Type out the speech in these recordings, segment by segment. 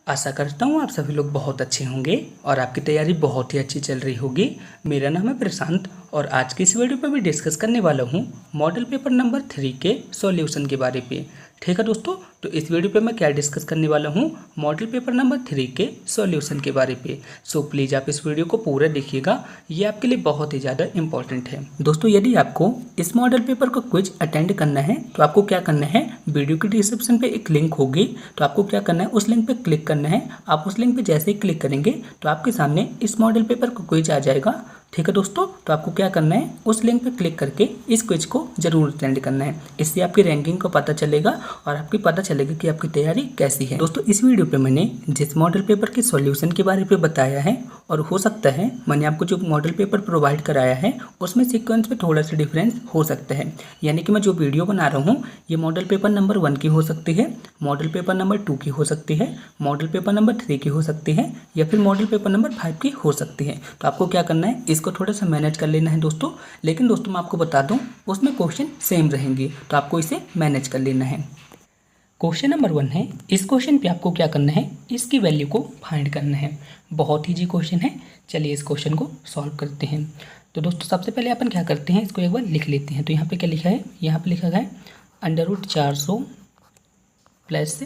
आशा करता हूँ आप सभी लोग बहुत अच्छे होंगे और आपकी तैयारी बहुत ही अच्छी चल रही होगी। मेरा नाम है प्रशांत और आज की इस वीडियो पे मैं डिस्कस करने वाला हूँ मॉडल पेपर नंबर 3 के सॉल्यूशन के बारे पे। ठीक है दोस्तों, तो इस वीडियो पे मैं क्या डिस्कस करने वाला हूँ, मॉडल पेपर नंबर 3 के सॉल्यूशन के बारे पे। सो प्लीज़ आप इस वीडियो को पूरा देखिएगा, ये आपके लिए बहुत ही ज़्यादा इंपॉर्टेंट है। दोस्तों, यदि आपको इस मॉडल पेपर का क्विज अटेंड करना है तो आपको क्या करना है, वीडियो की डिस्क्रिप्शन पे एक लिंक होगी, तो आपको क्या करना है, उस लिंक पे क्लिक करना है। आप उस लिंक पे जैसे ही क्लिक करेंगे तो आपके सामने इस मॉडल पेपर का क्विज आ जाएगा। ठीक है दोस्तों, तो आपको क्या करना है, उस लिंक पे क्लिक करके इस क्विज को जरूर अटेंड करना है। इससे आपकी रैंकिंग को पता चलेगा और आपकी पता चलेगा कि आपकी तैयारी कैसी है। दोस्तों, इस वीडियो पे मैंने जिस मॉडल पेपर के सॉल्यूशन के बारे में बताया है, और हो सकता है मैंने आपको जो मॉडल पेपर प्रोवाइड कराया है उसमें सीक्वेंस में थोड़ा सा डिफरेंस हो सकता है। यानी कि मैं जो वीडियो बना रहा हूँ ये मॉडल पेपर नंबर 1 की हो सकती है, मॉडल पेपर नंबर 2 की हो सकती है, मॉडल पेपर नंबर 3 की हो सकती है, या फिर मॉडल पेपर नंबर 5 की हो सकती है। तो आपको क्या करना है, इसको थोड़ा सा मैनेज कर लेना है दोस्तों। लेकिन दोस्तों मैं आपको बता दूं, उसमें क्वेश्चन सेम रहेंगे, तो आपको इसे मैनेज कर लेना है। क्वेश्चन नंबर 1 है, इस क्वेश्चन पे आपको क्या करना है, इसकी वैल्यू को फाइंड करना है। बहुत ईजी क्वेश्चन है, चलिए इस क्वेश्चन को सॉल्व करते हैं। तो दोस्तों सबसे पहले अपन क्या करते हैं, इसको एक बार लिख लेते हैं। तो यहाँ पे क्या लिखा है, यहाँ पे लिखा है √400 प्लस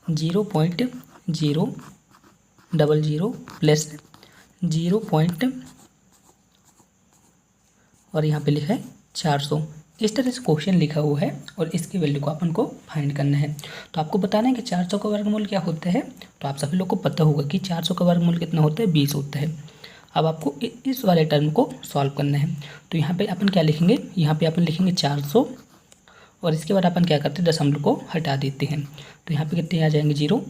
0.000 प्लस 0. और यहाँ पे लिखा है 400। इस तरह से क्वेश्चन लिखा हुआ है और इसकी वैल्यू को अपन को फाइंड करना है। तो आपको बताना है कि 400 का वर्गमूल क्या होता है। तो आप सभी लोग को पता होगा कि 400 का वर्गमूल कितना होता है, 20 होता है। अब आपको इस वाले टर्म को सॉल्व करना है। तो यहाँ पे अपन क्या लिखेंगे, यहाँ पे अपन लिखेंगे 400 और इसके बाद अपन क्या करते हैं, दशमलव को हटा देते हैं। तो यहाँ पे कितने आ जाएंगे, 0,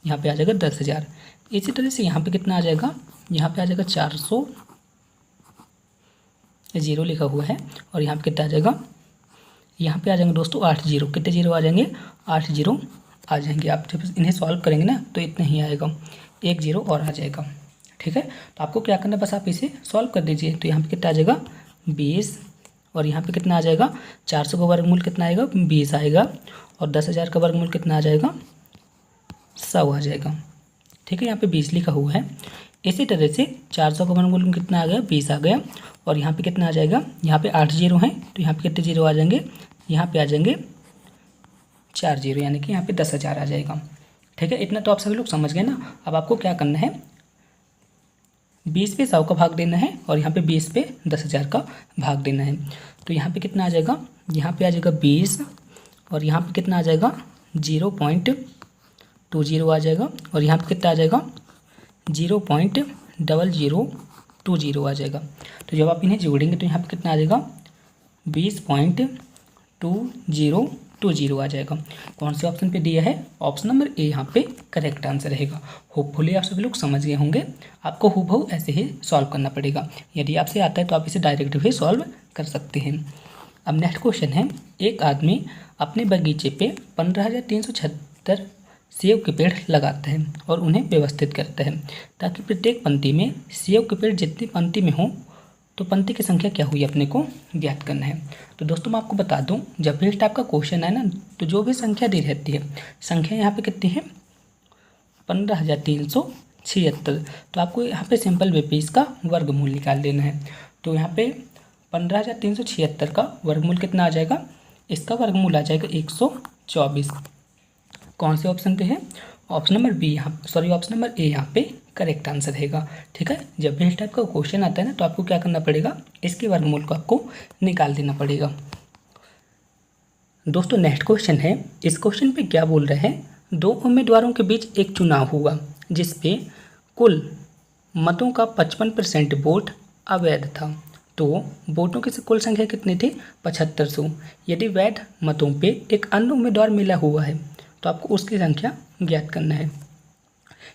यहाँ पे आ जाएगा 10,000। इसी तरह से यहाँ पे कितना आ जाएगा, यहाँ पे आ जाएगा 400, 0 लिखा हुआ है, और यहाँ पे कितना आ जाएगा, यहाँ पे आ जाएंगे दोस्तों 8 0। कितने 0 आ जाएंगे, 8 0 आ जाएंगे। आप जब इन्हें सॉल्व करेंगे ना तो इतना ही आएगा, 1 0 और आ जाएगा। ठीक है, तो आपको क्या करना है, बस आप इसे सॉल्व कर दीजिए। तो यहाँ पे कितना आ जाएगा, 20, और यहाँ पे कितना आ जाएगा, 400 का वर्गमूल कितना आएगा, 20 आएगा, और 10,000 का वर्गमूल कितना आ जाएगा, 100 आ जाएगा। ठीक है, यहाँ पे 20 लिखा हुआ है। इसी तरह से 400 का वर्गमूल कितना आ गया, 20 आ गया, और यहाँ पे कितना आ जाएगा, यहाँ पे 8 0 हैं, तो यहाँ पे कितने 0 आ जाएंगे, यहाँ पे आ जाएंगे 4 0, यानी कि यहाँ पे 10,000 आ जाएगा। ठीक है, इतना तो आप सभी लोग समझ गए ना। अब आपको क्या करना है, 20 पे 100 का भाग देना है, और यहाँ पे 20 पे 10,000 का भाग देना है। तो यहाँ पे कितना आ जाएगा, यहाँ पे आ जाएगा 20, और यहाँ पे कितना आ जाएगा, 0.20 आ जाएगा, और यहाँ पे कितना आ जाएगा, 0.0020 आ जाएगा। तो जब आप इन्हें जोड़ेंगे तो यहाँ पे कितना आ जाएगा, 20.2020 आ जाएगा। कौन से ऑप्शन पे दिया है, ऑप्शन नंबर ए यहाँ पे करेक्ट आंसर रहेगा। होपफुली आप सभी लोग समझ गए होंगे। आपको हूबहू ऐसे ही सॉल्व करना पड़ेगा। यदि आपसे आता है तो आप इसे डायरेक्ट भी सॉल्व कर सकते हैं। अब नेक्स्ट क्वेश्चन है, एक आदमी अपने बगीचे पे 15,376 सेब के पेड़ लगाता है और उन्हें व्यवस्थित करता है ताकि प्रत्येक पंक्ति में सेब के पेड़ जितनी पंक्ति में हो तो पंक्ति की संख्या क्या हुई अपने को ज्ञात करना है। तो दोस्तों मैं आपको बता दूं, जब भी इस टाइप का क्वेश्चन है ना, तो जो भी संख्या दी रहती है, संख्या यहाँ पे कितनी है, 15,376। तो आपको यहाँ पे सिंपल वे पे इसका वर्गमूल निकाल देना है। तो यहाँ पे 15,376 का वर्गमूल कितना आ जाएगा, इसका वर्गमूल आ जाएगा 124। कौन से ऑप्शन पे है, ऑप्शन नंबर बी यहाँ, सॉरी ऑप्शन नंबर ए यहाँ पे करेक्ट आंसर रहेगा। ठीक है, जब भी इस टाइप का क्वेश्चन आता है ना तो आपको क्या करना पड़ेगा, इसके वर्गमूल को आपको निकाल देना पड़ेगा। दोस्तों नेक्स्ट क्वेश्चन है, इस क्वेश्चन पे क्या बोल रहे हैं, 2 उम्मीदवारों के बीच एक चुनाव हुआ जिसपे कुल मतों का 55% वोट अवैध था। तो वोटों की कुल संख्या कितनी थी, 7500। यदि वैध मतों पे एक अन्य उम्मीदवार मिला हुआ है तो आपको उसकी संख्या ज्ञात करना है।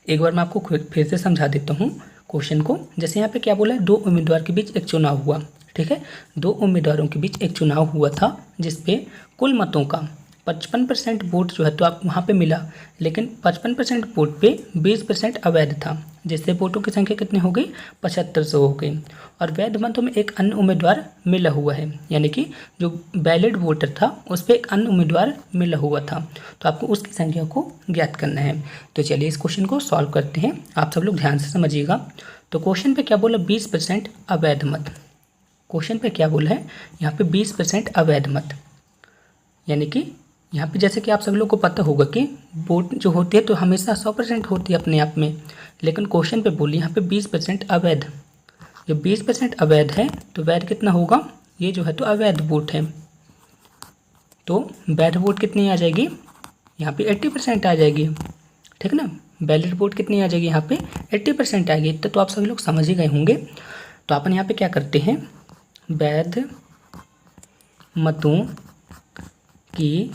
एक बार मैं आपको फिर से समझा देता हूँ क्वेश्चन को। जैसे यहाँ पे क्या बोला है, 2 उम्मीदवार के बीच एक चुनाव हुआ। ठीक है, 2 उम्मीदवारों के बीच एक चुनाव हुआ था जिसपे कुल मतों का 55% वोट जो है तो आप वहाँ पे मिला, लेकिन 55% वोट पे 20% अवैध था। जिससे वोटों की संख्या कितनी हो गई 7500 हो गई। और वैध मतों में एक अन्य उम्मीदवार मिला हुआ है, यानी कि जो वैलिड वोटर था उस पर एक अन्य उम्मीदवार मिला हुआ था, तो आपको उसकी संख्या को ज्ञात करना है। तो चलिए इस क्वेश्चन को सॉल्व करते हैं, आप सब लोग ध्यान से समझिएगा। तो क्वेश्चन पे क्या बोला 20% अवैध मत। क्वेश्चन पे क्या बोला है यहाँ पे 20% अवैध मत, यानी कि यहाँ पे जैसे कि आप सभी लोग को पता होगा कि वोट जो होती है तो हमेशा 100% होती है अपने आप में, लेकिन क्वेश्चन पे बोली यहाँ पे 20% अवैध। जब 20% अवैध है तो वैध कितना होगा, ये जो है तो अवैध वोट है, तो वैध वोट कितनी आ जाएगी यहाँ पे 80% आ जाएगी, ठीक ना। वैलिड वोट कितनी आ जाएगी यहाँ पे 80% आएगी। तो आप सभी लोग समझ ही गए होंगे। तो अपन यहाँ पे क्या करते हैं, वैध मतों की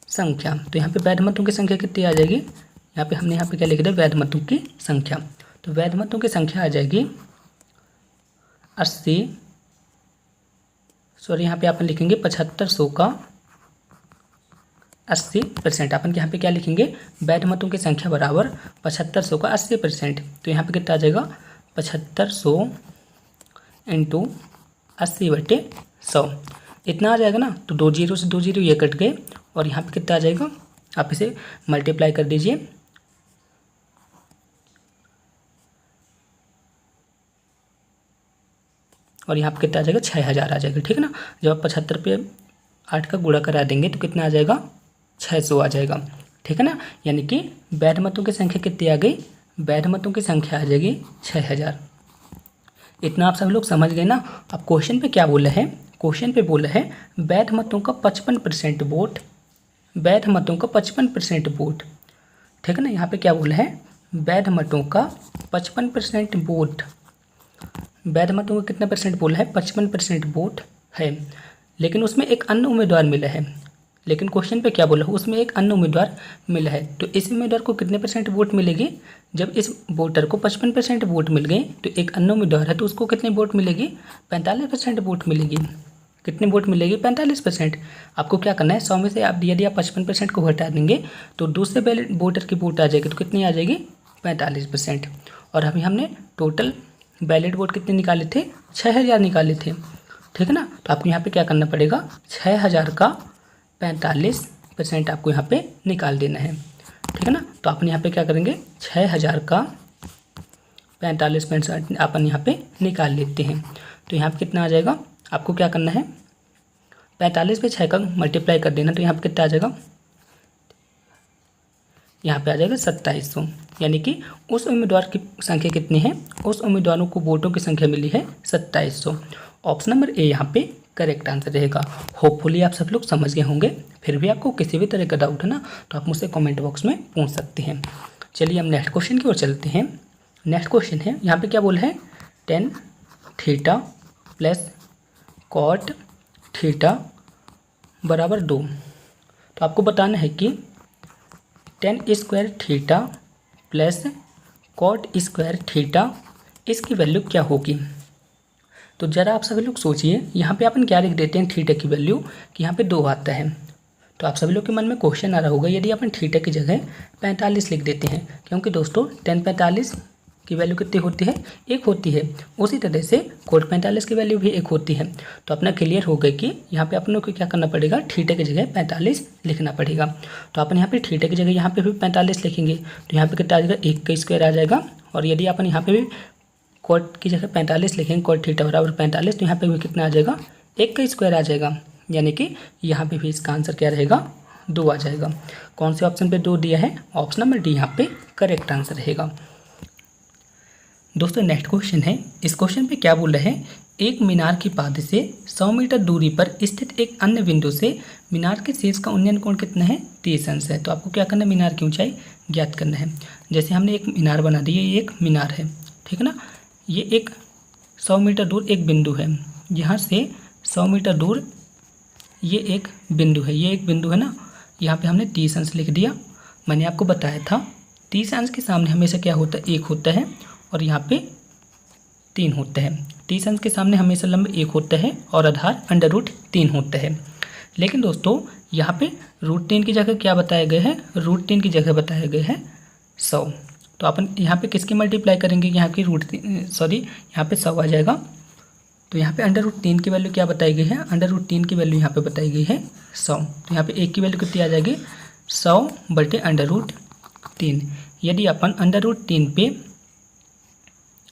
संख्या, तो यहाँ पे वैध मतों की संख्या कितनी आ जाएगी, यहाँ पे हमने यहाँ पे क्या लिख दिया वैध मतों की संख्या। तो वैध मतों की संख्या आ जाएगी 80, सॉरी यहाँ पे अपन लिखेंगे 7500 का 80%। अपन यहाँ पे क्या लिखेंगे, वैध मतों की संख्या बराबर 7500 का 80%। तो यहाँ पे कितना आ जाएगा 7500 इंटू 80/100, इतना आ जाएगा ना। तो 2 जीरो से 2 जीरो ये कट गए, और यहाँ पे कितना आ जाएगा, आप इसे मल्टीप्लाई कर दीजिए। और यहाँ पे कितना आ जाएगा 6000 आ जाएगा, ठीक है ना। जब आप 75 पे 8 का गुणा करा देंगे तो कितना आ जाएगा 600 आ जाएगा, ठीक है ना। यानी कि वैध मतों की संख्या कितनी आ गई, वैध मतों की संख्या आ जाएगी 6000। इतना आप सब लोग समझ गए ना। अब क्वेश्चन पे क्या बोला है, क्वेश्चन पे बोला है वैध मतों का 55% वोट, वैध मतों का 55% वोट, ठीक है ना। यहाँ पे क्या बोला है वैध मतों का 55% वोट, वैध मतों का कितना परसेंट बोला है 55% वोट है, लेकिन उसमें एक अन्य उम्मीदवार मिला है। लेकिन क्वेश्चन पे क्या बोला है उसमें एक अन्य उम्मीदवार मिला है, तो इस उम्मीदवार को कितने % वोट मिलेगी, जब इस वोटर को 55% वोट मिल गए तो एक अन्य उम्मीदवार है तो उसको कितनी वोट मिलेगी 45% वोट मिलेगी। कितनी वोट मिलेगी 45%। आपको क्या करना है 100 में से आप यदि आप 55% को हटा देंगे तो दूसरे वैलिड वोटर की वोट आ जाएगी, तो कितनी आ जाएगी 45%। और अभी हमने टोटल वैलिड वोट कितने निकाले थे 6000 निकाले थे, ठीक है ना। तो आपको यहाँ पे क्या करना पड़ेगा 6000 का 45% आपको यहाँ पे निकाल देना है, ठीक है ना। तो अपन यहाँ पे क्या करेंगे 6000 का 45% अपन यहाँ पे निकाल लेते हैं। तो यहाँ पे कितना आ जाएगा, आपको क्या करना है 45 पे 6 का मल्टीप्लाई कर देना, तो यहाँ पे कितना आ जाएगा, यहाँ पे आ जाएगा 2700। यानी कि उस उम्मीदवार की संख्या कितनी है, उस उम्मीदवारों को वोटों की संख्या मिली है 2700। ऑप्शन नंबर ए यहाँ पे करेक्ट आंसर रहेगा। होपफुली आप सब लोग समझ गए होंगे। फिर भी आपको किसी भी तरह का डाउट है ना तो आप मुझसे कमेंट बॉक्स में पूछ सकते हैं। चलिए हम नेक्स्ट क्वेश्चन की ओर चलते हैं। नेक्स्ट क्वेश्चन है यहाँ पे क्या बोला है tan theta plus cot theta बराबर 2। तो आपको बताना है कि tan square theta plus cot square theta इसकी वैल्यू क्या होगी। तो ज़रा आप सभी लोग सोचिए, यहाँ पे अपन क्या लिख देते हैं थीटा की वैल्यू कि यहाँ पे 2 आता है। तो आप सभी लोग के मन में क्वेश्चन आ रहा होगा यदि अपन थीटा की जगह 45 लिख देते हैं, क्योंकि दोस्तों tan 45 की वैल्यू कितनी होती है 1 होती है, उसी तरह से कोट 45 की वैल्यू भी 1 होती है। तो अपना क्लियर हो गया कि यहाँ पे अपन को क्या करना पड़ेगा थीटा की जगह 45 लिखना पड़ेगा। तो अपन यहाँ पे थीटा की जगह यहाँ पे भी 45 लिखेंगे, तो यहाँ पे कितना आ जाएगा 1 का स्क्वायर आ जाएगा। और यदि अपन यहाँ पे भी कोट की जगह 45 लिखेंगे, कोट थीटा बराबर 45, तो यहाँ पे भी कितना आ जाएगा 1 का स्क्वायर आ जाएगा। यानी कि यहाँ पे भी इसका आंसर क्या रहेगा 2 आ जाएगा। कौन से ऑप्शन पे 2 दिया है, ऑप्शन नंबर डी यहाँ पे करेक्ट आंसर रहेगा। दोस्तों नेक्स्ट क्वेश्चन है, इस क्वेश्चन पे क्या बोल रहे हैं एक मीनार की पाद से 100 मीटर दूरी पर स्थित एक अन्य बिंदु से मीनार के शीर्ष का उन्नयन कोण कितना है 30 अंश है। तो आपको क्या करना है मीनार की ऊंचाई ज्ञात करना है। जैसे हमने एक मीनार बना दी है, ये एक मीनार है, ठीक है ना। ये एक 100 मीटर दूर एक बिंदु है, यहाँ से 100 मीटर दूर ये एक बिंदु है, ये एक बिंदु है ना। यहाँ पे हमने 30 अंश लिख दिया। मैंने आपको बताया था 30 अंश के सामने हमेशा क्या होता है 1 होता है, और यहाँ पे 3 होता है। 30 अंश के सामने हमेशा लंब 1 होता है और आधार √3 होता है। लेकिन दोस्तों यहाँ पे √3 की जगह क्या बताया गया है, √3 की जगह बताया गया है 100। तो तो अपन यहाँ पे किसकी मल्टीप्लाई करेंगे, यहाँ की यहाँ पे 100 आ जाएगा। तो यहाँ पे √3 की वैल्यू क्या बताई गई है, √3 की वैल्यू यहाँ पे बताई गई है 100। तो यहाँ पे 1 की वैल्यू कितनी आ जाएगी, 100/√3। यदि अपन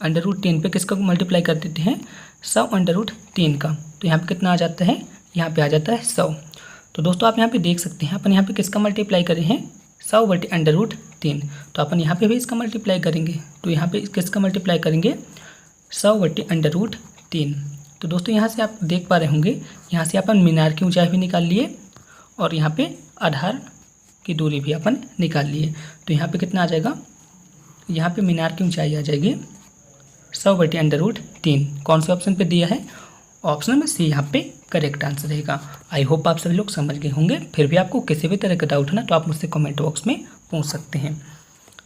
√3 पे किसका मल्टीप्लाई कर देते हैं, 100/√3 का, तो यहाँ पे कितना आ जाता है, यहाँ पे आ जाता है 100। तो दोस्तों आप यहाँ पे देख सकते हैं अपन यहाँ पे किसका मल्टीप्लाई करे हैं, 100/√3। तो अपन यहाँ पे भी इसका मल्टीप्लाई करेंगे, तो यहाँ पे किसका मल्टीप्लाई करेंगे, 100/√3। तो दोस्तों यहाँ से आप देख पा रहे होंगे, यहाँ से अपन मीनार की ऊंचाई भी निकाल लिए और यहाँ पे आधार की दूरी भी अपन निकाल लिए। तो यहाँ पे कितना आ जाएगा, यहाँ पे मीनार की ऊंचाई आ जाएगी 100/√3। कौन से ऑप्शन पे दिया है, ऑप्शन में सी यहाँ पे करेक्ट आंसर रहेगा। आई होप आप सभी लोग समझ गए होंगे। फिर भी आपको किसी भी तरह का डाउट है ना तो आप मुझसे कमेंट बॉक्स में पूछ सकते हैं।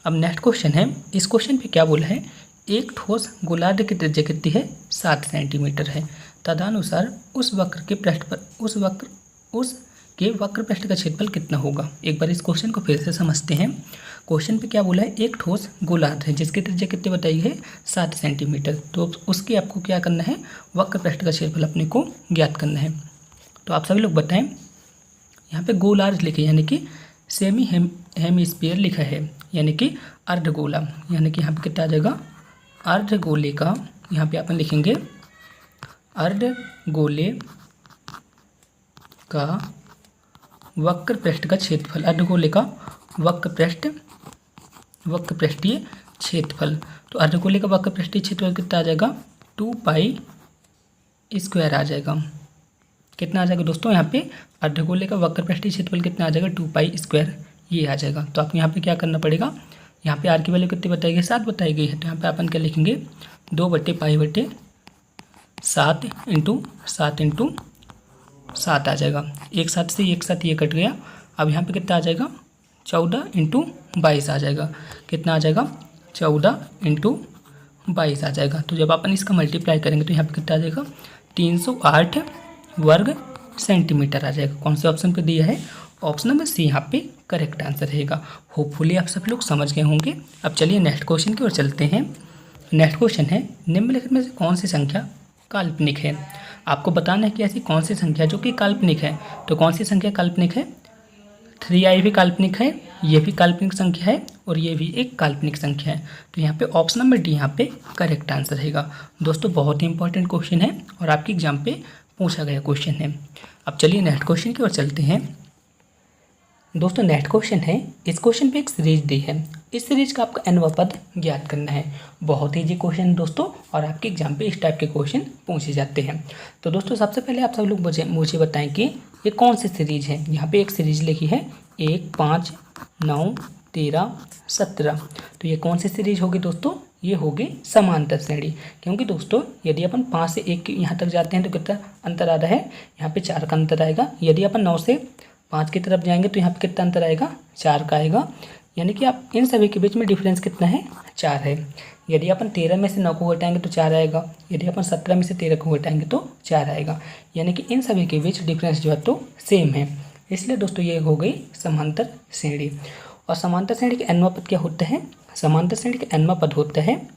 अब नेक्स्ट क्वेश्चन है, इस क्वेश्चन पे क्या बोला है, एक ठोस गोलार्ध की त्रिज्या कितनी है, 7 सेंटीमीटर है। तदनुसार उस वक्र पृष्ठ का क्षेत्रफल कितना होगा। एक बार इस क्वेश्चन को फिर से समझते हैं। क्वेश्चन पे क्या बोला है, एक ठोस गोलार्ध है जिसकी त्रिज्या कितनी बताई है, 7 सेंटीमीटर। तो उसकी आपको क्या करना है, वक्र पृष्ठ का क्षेत्रफल अपने को ज्ञात करना है। तो आप सभी लोग बताएं, यहाँ पे गोलार्ध लिखे यानी कि सेमी हेमिस्फीयर लिखा है, यानी कि अर्धगोला, यानी कि यहाँ पे कितना आ जाएगा, अर्धगोले का, यहाँ पे अपन लिखेंगे अर्धगोले का वक्र पृष्ठ का क्षेत्रफल, अर्धगोले का वक्र पृष्ठीय क्षेत्रफल। तो अर्धगोले का वक्र पृष्ठीय क्षेत्रफल कितना आ जाएगा, 2π² आ जाएगा। कितना आ जाएगा दोस्तों, यहाँ पे अर्धगोले का वक्र पृष्ठीय क्षेत्रफल कितना आ जाएगा, 2π², ये आ जाएगा। तो आप यहाँ पे क्या करना पड़ेगा, यहाँ पे आर की वैल्यू कितनी बताई गई, 7 बताई गई है। तो यहाँ पे अपन क्या लिखेंगे, 2/π/7 × 7 आ जाएगा। एक साथ से एक साथ ये कट गया। अब यहाँ पे कितना आ जाएगा, 14 × 22 आ जाएगा। कितना आ जाएगा, 14 × 22 आ जाएगा। तो जब अपन इसका मल्टीप्लाई करेंगे तो यहाँ पे कितना आ जाएगा, 308 वर्ग सेंटीमीटर आ जाएगा। कौन से ऑप्शन पे दिया है, ऑप्शन नंबर सी यहाँ पे करेक्ट आंसर रहेगा। होपफुली आप सभी लोग समझ गए होंगे। अब चलिए नेक्स्ट क्वेश्चन की ओर चलते हैं। नेक्स्ट क्वेश्चन है, निम्नलिखित में से कौन सी संख्या काल्पनिक है। आपको बताना है कि ऐसी कौन सी संख्या जो कि काल्पनिक है। तो कौन सी संख्या काल्पनिक है, 3i भी काल्पनिक है, ये भी काल्पनिक संख्या है और ये भी एक काल्पनिक संख्या है। तो यहाँ पे ऑप्शन नंबर डी यहाँ पे करेक्ट आंसर रहेगा। दोस्तों बहुत ही इंपॉर्टेंट क्वेश्चन है और आपके एग्जाम पे पूछा गया क्वेश्चन है। अब चलिए नेक्स्ट क्वेश्चन की ओर चलते हैं। दोस्तों नेक्स्ट क्वेश्चन है, इस क्वेश्चन पे एक सीरीज दी है, इस सीरीज का आपको nवां पद ज्ञात करना है। बहुत ही इजी क्वेश्चन है दोस्तों और आपके एग्जाम पे इस टाइप के क्वेश्चन पूछे जाते हैं। तो दोस्तों सबसे पहले आप सब लोग मुझे बताएं कि ये कौन सी सीरीज है। यहाँ पे एक सीरीज लिखी है 1, 5, 9, 13, 17। तो ये कौन सी सीरीज होगी दोस्तों, ये होगी समांतर श्रेणी। क्योंकि दोस्तों यदि अपन 5 से 1 यहाँ तक जाते हैं तो कितना अंतर आ रहा है, यहाँ पे 4 का अंतर आएगा। यदि अपन 9 से 5 की तरफ जाएंगे तो यहाँ पे कितना अंतर आएगा, 4 का आएगा। यानी कि आप इन सभी के बीच में डिफरेंस कितना है, 4 है। यदि अपन 13 में से 9 को घटाएंगे तो 4 आएगा। यदि अपन 17 में से 13 को घटाएंगे तो 4 आएगा। यानी कि इन सभी के बीच डिफरेंस जो है तो सेम है। इसलिए दोस्तों ये हो गई समांतर श्रेणी। और समांतर श्रेणी का nवां पद क्या होता है, समांतर श्रेणी का nवां पद होता है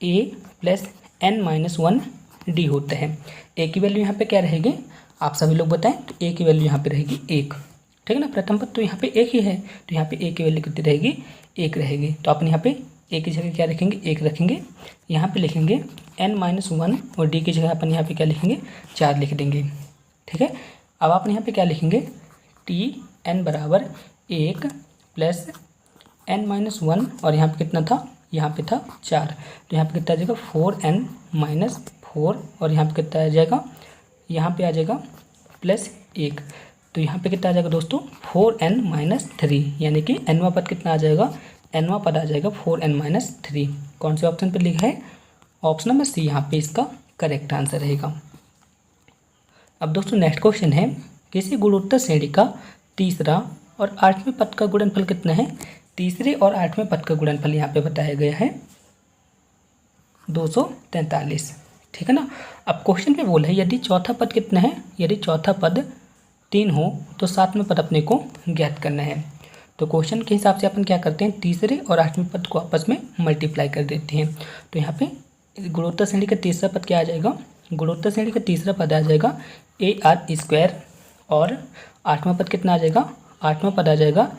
a + n-1d होता है। a की वैल्यू यहाँ पे क्या रहेगी, आप सभी लोग बताएं। तो a की वैल्यू यहाँ पे रहेगी 1, ठीक है ना। प्रथम पद तो यहाँ पे 1 ही है, तो यहाँ पे a की वैल्यू कितनी रहेगी, 1 रहेगी। तो अपन यहाँ पे a की जगह क्या रखेंगे, 1 रखेंगे। यहाँ पे लिखेंगे n-1 और d की जगह अपन यहाँ पे क्या लिखेंगे, 4 लिख देंगे, ठीक है। अब अपन यहाँ पे क्या लिखेंगे, tn = 1 + n-1 और यहाँ पे कितना था, यहाँ पे था 4। तो यहाँ पे कितना आ जाएगा, 4n-4 और यहाँ पे कितना आ जाएगा, यहाँ पे आ जाएगा +1। तो यहाँ पे कितना आ जाएगा दोस्तों, 4n-3। यानी कि nवां पद कितना आ जाएगा, nवां पद आ जाएगा 4n-3। कौन से ऑप्शन पे लिखा है, ऑप्शन नंबर सी यहाँ पे इसका करेक्ट आंसर रहेगा। अब दोस्तों नेक्स्ट क्वेश्चन है, किसी गुणोत्तर श्रेणी का तीसरा और 8वें पद का गुणनफल कितना है। तीसरे और 8वें पद का गुणनफल यहाँ पे बताया गया है 243, ठीक है ना। अब क्वेश्चन पे बोला है यदि चौथा पद कितना है, यदि चौथा पद 3 हो तो 7वें पद अपने को ज्ञात करना है। तो क्वेश्चन के हिसाब से अपन क्या करते हैं, तीसरे और आठवें पद को आपस में मल्टीप्लाई कर देते हैं। तो यहाँ पे गुणोत्तर श्रेणी का तीसरा पद क्या आ जाएगा, गुणोत्तर श्रेणी का तीसरा पद आ जाएगा AR², और आठवां पद कितना आ जाएगा, आठवां पद आ जाएगा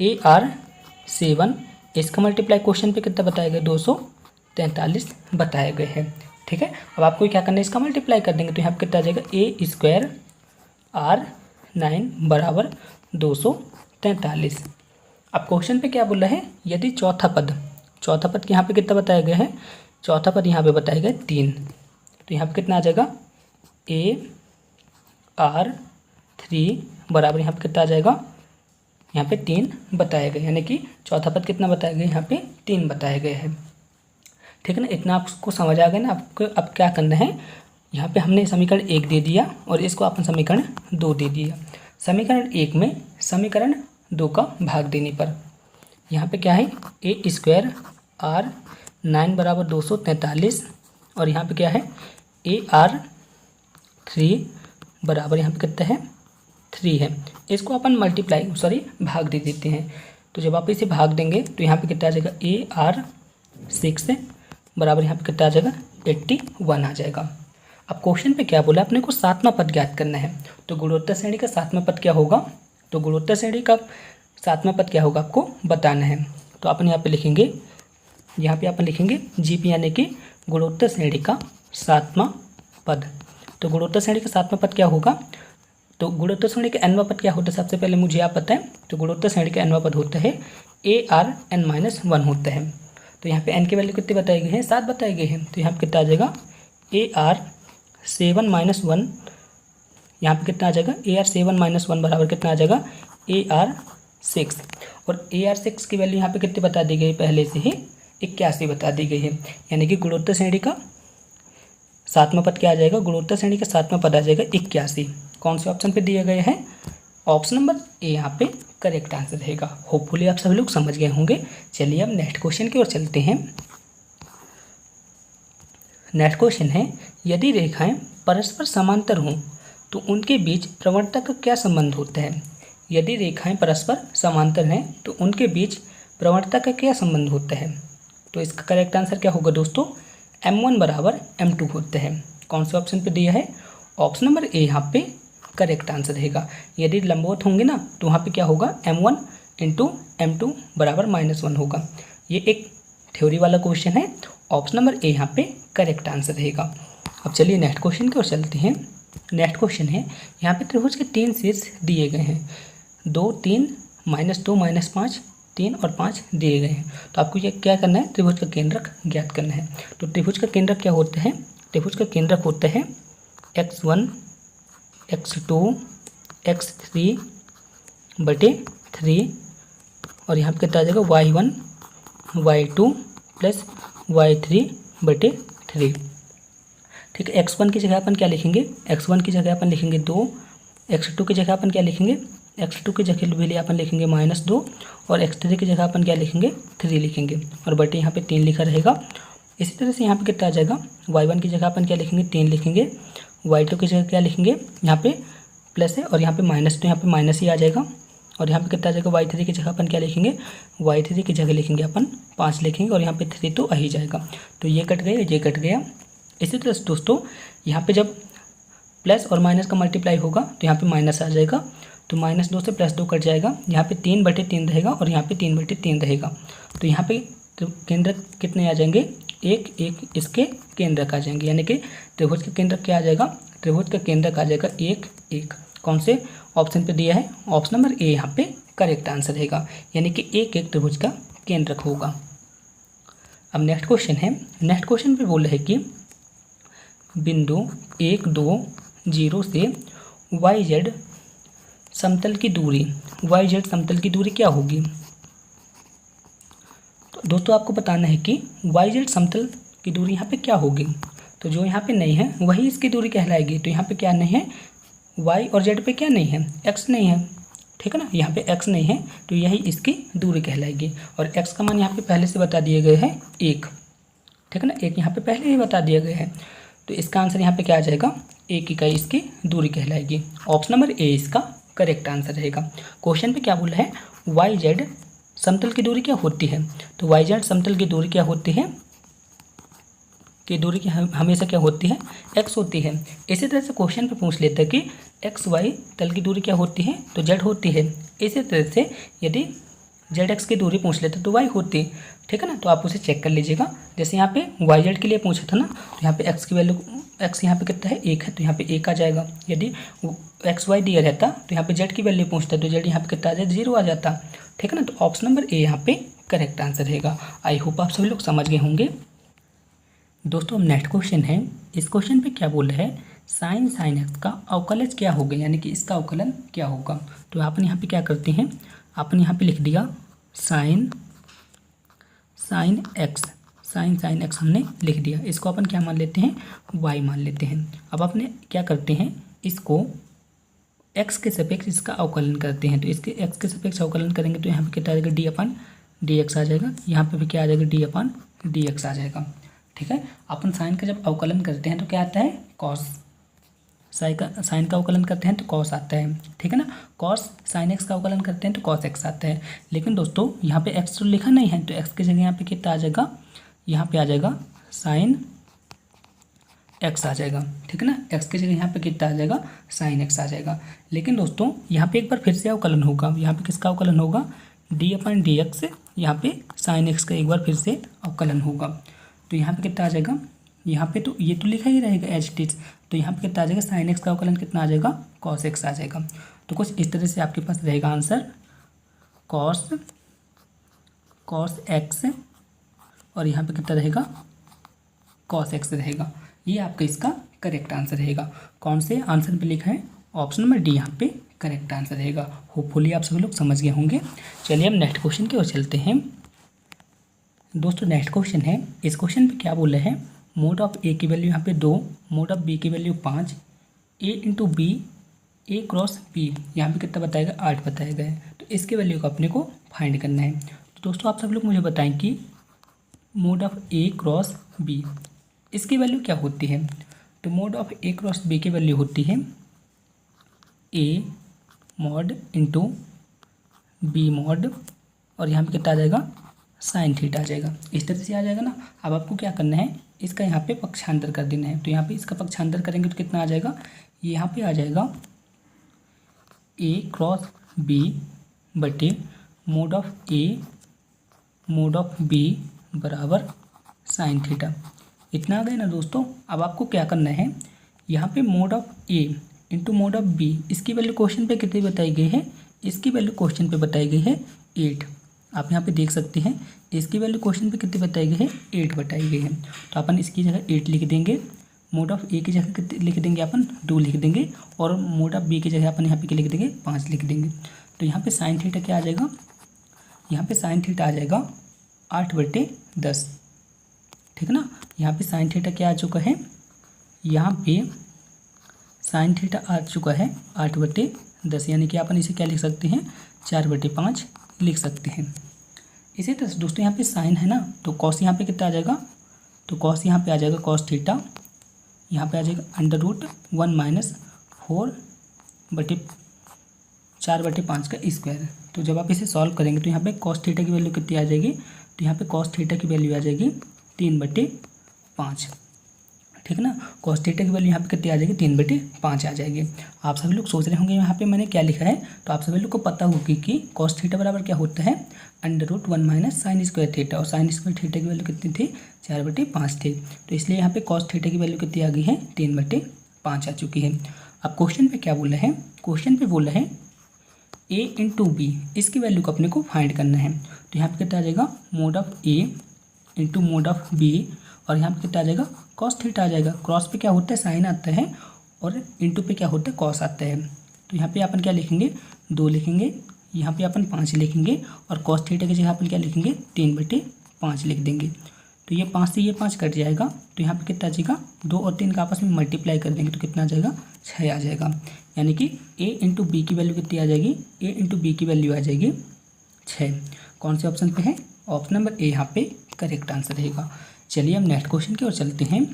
AR7। इसका मल्टीप्लाई क्वेश्चन पे कितना बताया गया, 243 बताया गया है। ठीक है, अब आपको क्या करना है, इसका मल्टीप्लाई कर देंगे तो यहाँ पे कितना आ जाएगा A²R9 बराबर 243। अब क्वेश्चन पे क्या बोला है, यदि चौथा पद यहाँ पे कितना बताया गया है, चौथा पद यहाँ पे बताया गया 3, तो यहाँ पे कितना आ जाएगा AR3 बराबर यहाँ पे कितना आ जाएगा, यहाँ पे 3 बताया गया, यानी कि चौथा पद कितना बताया गया, यहाँ पे 3 बताया गया है। ठीक है ना, इतना आपको समझ आ गया ना। आपको अब क्या करना है, यहाँ पे हमने समीकरण 1 दे दिया और इसको अपन समीकरण 2 दे दिया। समीकरण 1 में समीकरण 2 का भाग देने पर यहाँ पे क्या है, A²R9 बराबर 243, और यहाँ पे क्या है AR3 बराबर यहाँ पे कितना है 3 है। इसको अपन भाग दे देते हैं। तो जब आप इसे भाग देंगे तो यहाँ पे कितना आ जाएगा AR6 बराबर यहाँ पे कितना आ जाएगा 81 आ जाएगा। अब क्वेश्चन पे क्या बोला, अपने को सातवां पद ज्ञात करना है। तो गुणोत्तर श्रेणी का सातवां पद क्या होगा, तो गुणोत्तर श्रेणी का सातवां पद क्या होगा आपको बताना है। तो अपन यहाँ पे लिखेंगे, यहाँ पे अपन लिखेंगे GP यानी कि गुणोत्तर श्रेणी का सातवां पद। तो गुणोत्तर श्रेणी का सातवां पद क्या होगा, तो गुणोत्तर श्रेणी का nवां पद क्या होता है, सबसे पहले मुझे आप पता है। तो गुणोत्तर श्रेणी का nवां पद होता है ARn-1 होता है। तो यहाँ पे n की वैल्यू कितनी बताई गई है, 7 बताई गई है। तो यहाँ पे कितना आ जाएगा AR7-1, यहाँ पे कितना आ जाएगा AR7-1 बराबर कितना आ जाएगा AR6, और AR6 की वैल्यू यहाँ पे कितनी बता दी गई, पहले से ही 81 बता दी गई है। यानी कि गुणोत्तर श्रेणी का सातवां पद क्या आ जाएगा, गुणोत्तर श्रेणी का सातवां पद आ जाएगा 81। कौन से ऑप्शन पे दिया गया है, ऑप्शन नंबर ए यहाँ पे करेक्ट आंसर रहेगा। होपफुली आप सभी लोग समझ गए होंगे। चलिए अब नेक्स्ट क्वेश्चन की ओर चलते हैं। नेक्स्ट क्वेश्चन है, यदि रेखाएं परस्पर समांतर हों तो उनके बीच प्रवणता का क्या संबंध होता है। यदि रेखाएं परस्पर समांतर हैं तो उनके बीच प्रवणता का क्या संबंध होता है। तो इसका करेक्ट आंसर क्या होगा दोस्तों, M1 बराबर M2 होता है। कौन से ऑप्शन पे दिया है, ऑप्शन नंबर ए यहाँ पे करेक्ट आंसर रहेगा। यदि लंबवत होंगे ना तो वहाँ पे क्या होगा, M1 इंटू M2 बराबर -1 होगा। ये एक थ्योरी वाला क्वेश्चन है, ऑप्शन नंबर ए यहाँ पे करेक्ट आंसर रहेगा। अब चलिए नेक्स्ट क्वेश्चन की ओर चलते हैं। नेक्स्ट क्वेश्चन है, यहाँ पे त्रिभुज के 3 शीर्ष दिए गए हैं, 2, 3, -2, -5, 3 और 5 दिए गए हैं। तो आपको ये क्या करना है, त्रिभुज का केंद्रक ज्ञात करना है। तो त्रिभुज का केंद्रक क्या होता है, त्रिभुज का केंद्रक होता है x1, x2, x3 बटे 3, और यहाँ पे कितना आ जाएगा y1, y2 प्लस y3 बटे 3। ठीक है, x1 की जगह अपन क्या लिखेंगे, x1 की जगह अपन लिखेंगे 2, x2 की जगह अपन क्या लिखेंगे, x2 की जगह भी अपन लिखेंगे -2, और x3 की जगह अपन क्या लिखेंगे 3 लिखेंगे, और बटे यहाँ पे 3 लिखा रहेगा। इसी तरह से यहाँ पे कितना आ जाएगा, y1 की जगह अपन क्या लिखेंगे 3 लिखेंगे, y2 की जगह क्या लिखेंगे, यहाँ पे प्लस है और यहाँ पे माइनस, तो यहाँ पे माइनस ही आ जाएगा। और यहाँ पे कितना आ जाएगा, y3 की जगह अपन क्या लिखेंगे, y3 की जगह लिखेंगे अपन 5 लिखेंगे, और यहाँ पे 3 तो आ ही जाएगा। तो ये कट गया, ये कट गया। इसी तरह से दोस्तों यहाँ पे जब प्लस और माइनस का मल्टीप्लाई होगा तो यहाँ पे माइनस आ जाएगा, तो -2 से +2 कट जाएगा। यहाँ पे 3 बटे 3 रहेगा और यहाँ पे 3 बटे 3 रहेगा। तो यहाँ पे केंद्रक कितने आ जाएंगे, 1, 1 इसके केंद्रक आ जाएंगे, यानी कि त्रिभुज का केंद्रक क्या आ जाएगा, त्रिभुज का केंद्रक आ जाएगा 1, 1। कौन से ऑप्शन पे दिया है, ऑप्शन नंबर ए यहाँ पे करेक्ट आंसर रहेगा, यानी कि 1, 1 त्रिभुज का केंद्रक होगा। अब नेक्स्ट क्वेश्चन है, नेक्स्ट क्वेश्चन पे बोल रहा है कि बिंदु 1, 2, 0 से YZ समतल की दूरी, YZ समतल की दूरी क्या होगी। तो दोस्तों आपको बताना है कि YZ समतल की दूरी यहाँ पे क्या होगी। तो जो यहाँ पे नहीं है वही इसकी दूरी कहलाएगी। तो यहाँ पे क्या नहीं है, Y और Z पे क्या नहीं है, X नहीं है, ठीक है ना, यहाँ पे X नहीं है, तो यही इसकी दूरी कहलाएगी। और X का मान यहाँ पे पहले से बता दिए गए हैं 1, ठीक है ना, 1 यहाँ पे पहले ही बता दिया गया है। तो इसका आंसर यहाँ पे क्या आ जाएगा, 1 इकाई इसकी दूरी कहलाएगी। ऑप्शन नंबर ए इसका करेक्ट आंसर रहेगा। क्वेश्चन पे क्या बोला है, वाई जेड समतल की दूरी क्या होती है, तो वाई जेड समतल की दूरी क्या होती है, की दूरी की हमेशा क्या होती है, एक्स होती है। इसी तरह से क्वेश्चन पे पूछ लेता है कि एक्स वाई तल की दूरी क्या होती है, तो जेड होती है। इसी तरह से यदि जेड एक्स की दूरी पूछ लेते तो वाई होती, ठीक है ना। तो आप उसे चेक कर लीजिएगा। जैसे यहाँ पे वाई जेड के लिए पूछा था ना, तो यहाँ पे एक्स की वैल्यू, एक्स यहाँ पे कितना है, 1 है, तो यहाँ पे 1 आ जाएगा। यदि एक्स वाई दिया रहता तो यहाँ पे जेड की वैल्यू पूछता तो जेड यहाँ पे कितना आ जाए, 0 आ जाता, ठीक है ना। तो ऑप्शन नंबर ए यहाँ पे करेक्ट आंसर रहेगा। आई होप आप सभी लोग समझ गए होंगे। दोस्तों अब नेक्स्ट क्वेश्चन है। इस क्वेश्चन पे क्या बोल रहा है, साइन एक्स का अवकलज क्या होगा, यानी कि इसका अवकलन क्या होगा। तो अपन यहाँ पे क्या करते हैं, अपन यहाँ पे लिख दिया साइन एक्स हमने लिख दिया। इसको अपन क्या मान लेते हैं, वाई मान लेते हैं। अब अपने क्या करते हैं, इसको एक्स के सापेक्ष इसका अवकलन करते हैं। तो इसके एक्स के सापेक्ष अवकलन करेंगे तो यहाँ पे कितना आ जाएगा, डी अपन डी एक्स आ जाएगा। यहाँ पे भी क्या आ जाएगा, डी अपन डी एक्स आ जाएगा, ठीक है। अपन साइन का जब अवकलन करते हैं तो क्या आता है, कॉस। साइन का अवकलन करते हैं तो कॉस आता है, ठीक है ना। कॉस साइन एक्स का अवकलन करते हैं तो कॉस एक्स आता है। लेकिन दोस्तों यहाँ पे एक्स तो लिखा नहीं है, तो एक्स की जगह यहाँ पे कितना आ जाएगा, यहाँ पे आ जाएगा साइन एक्स आ जाएगा, ठीक है ना। एक्स की जगह यहाँ पे कितना आ जाएगा, साइन एक्स आ जाएगा। लेकिन दोस्तों यहाँ पे एक बार फिर से अवकलन होगा। यहाँ पे किसका अवकलन होगा, डी अपन डी एक्स। यहाँ पे साइन एक्स का एक बार फिर से अवकलन होगा। तो यहाँ पे कितना आ जाएगा, यहाँ पे तो ये तो लिखा ही रहेगा एज इट इज। तो यहाँ पे कितना आ जाएगा, साइन एक्स का अवकलन कितना आ जाएगा, कॉस एक्स आ जाएगा। तो कुछ इस तरह से आपके पास रहेगा आंसर, कॉस एक्स, और यहाँ पे कितना रहेगा, कॉस एक्स रहेगा। ये आपका इसका करेक्ट आंसर रहेगा। कौन से आंसर पे लिखा है, ऑप्शन नंबर डी यहाँ पे करेक्ट आंसर रहेगा। होपफुली आप सभी लोग समझ गए होंगे। चलिए हम नेक्स्ट क्वेश्चन की ओर चलते हैं। दोस्तों नेक्स्ट क्वेश्चन है। इस क्वेश्चन पे क्या बोल रहे हैं, मोड ऑफ ए की वैल्यू यहाँ पे 2, मोड ऑफ बी की वैल्यू 5, ए इंटू बी, ए क्रॉस बी यहाँ पे कितना बताएगा, 8 बताया गया है। तो इसके वैल्यू को अपने को फाइंड करना है। तो दोस्तों आप सब लोग मुझे बताएं कि mod of a cross b इसकी वैल्यू क्या होती है। तो mod of a cross b की वैल्यू होती है a mod into b mod, और यहाँ पे कितना आ जाएगा, साइन थीटा आ जाएगा। इस तरह से आ जाएगा ना। अब आपको क्या करना है, इसका यहाँ पे पक्षांतर कर देना है। तो यहाँ पे इसका पक्षांतर करेंगे तो कितना आ जाएगा, यहाँ पे आ जाएगा ए क्रॉस बी बटे mod of a mod of b बराबर साइन थीटा। इतना आ गया ना दोस्तों। अब आपको क्या करना है, यहाँ पे mod of a into mod of b, इसकी वैल्यू क्वेश्चन पे कितनी बताई गई है, इसकी वैल्यू क्वेश्चन पे बताई गई है 8। आप यहाँ पे देख सकते हैं इसकी वैल्यू क्वेश्चन पे कितनी बताई गई है, 8 बताई गई है। तो अपन इसकी जगह 8 लिख देंगे, मोड ऑफ ए की जगह कितनी लिख देंगे, अपन 2 लिख देंगे, और मोड ऑफ बी की जगह अपन यहाँ पे क्या लिख देंगे, 5 लिख देंगे। तो यहाँ पे साइन थीटा क्या आ जाएगा, यहाँ पे साइन थीटा आ जाएगा 8/10, ठीक है ना। यहाँ पे साइन थीटा क्या आ चुका है, यहाँ पे साइन थीटा आ चुका है 8/10, यानी कि अपन इसे क्या लिख सकते हैं, 4/5 लिख सकते हैं। इसी तरह से दोस्तों यहाँ पे साइन है ना, तो कॉस यहाँ पे कितना आ जाएगा, तो कॉस यहाँ पे आ जाएगा कॉस थीटा, यहाँ पे आ जाएगा √1 - 4/5 का स्क्वायर। तो जब आप इसे सॉल्व करेंगे तो यहाँ पे कॉस थीटा की वैल्यू कितनी आ जाएगी, तो यहाँ पे कॉस थीटा की वैल्यू आ जाएगी 3/5, ठीक है ना। कॉस थीटा की वैल्यू यहाँ पे कितनी आ जाएगी, 3/5 आ जाएगी। आप सभी लोग सोच रहे होंगे यहाँ पे मैंने क्या लिखा है, तो आप सभी लोग को पता होगी कि कॉस थीटा बराबर क्या होता है, √1 - साइन स्क्वायर थीटा, और साइन स्क्वायर थीटा की वैल्यू कितनी थी, 4/5 थी। तो इसलिए यहाँ पे कॉस थीटा की वैल्यू कितनी आ गई है, 3/5 आ चुकी है। अब क्वेश्चन पे क्या बोला है, क्वेश्चन पे बोला है ए इंटू बी, इसकी वैल्यू को अपने को फाइंड करना है। तो यहाँ पे कितना आ जाएगा, mod of a into mod of b, और यहाँ पे कितना आ जाएगा, कॉस थीटा आ जाएगा। क्रॉस पे क्या होता है, साइन आता है, और इंटू पे क्या होता है, कॉस आता है। तो यहाँ पे अपन क्या लिखेंगे, 2 लिखेंगे, यहाँ पे अपन 5 लिखेंगे, और कॉस थीटा की जगह अपन क्या लिखेंगे, 3/5 लिख देंगे। तो ये 5 से ये 5 कट जाएगा, तो यहाँ पे कितना आ जाएगा, 2 और 3 का आपस में मल्टीप्लाई कर देंगे तो कितना आ जाएगा, 6 आ जाएगा। यानी कि ए इंटू बी की वैल्यू कितनी आ जाएगी, ए इंटू बी की वैल्यू आ जाएगी 6। कौन से ऑप्शन पे है, ऑप्शन नंबर ए यहाँ पे करेक्ट आंसर रहेगा। चलिए हम नेक्स्ट क्वेश्चन की ओर चलते हैं।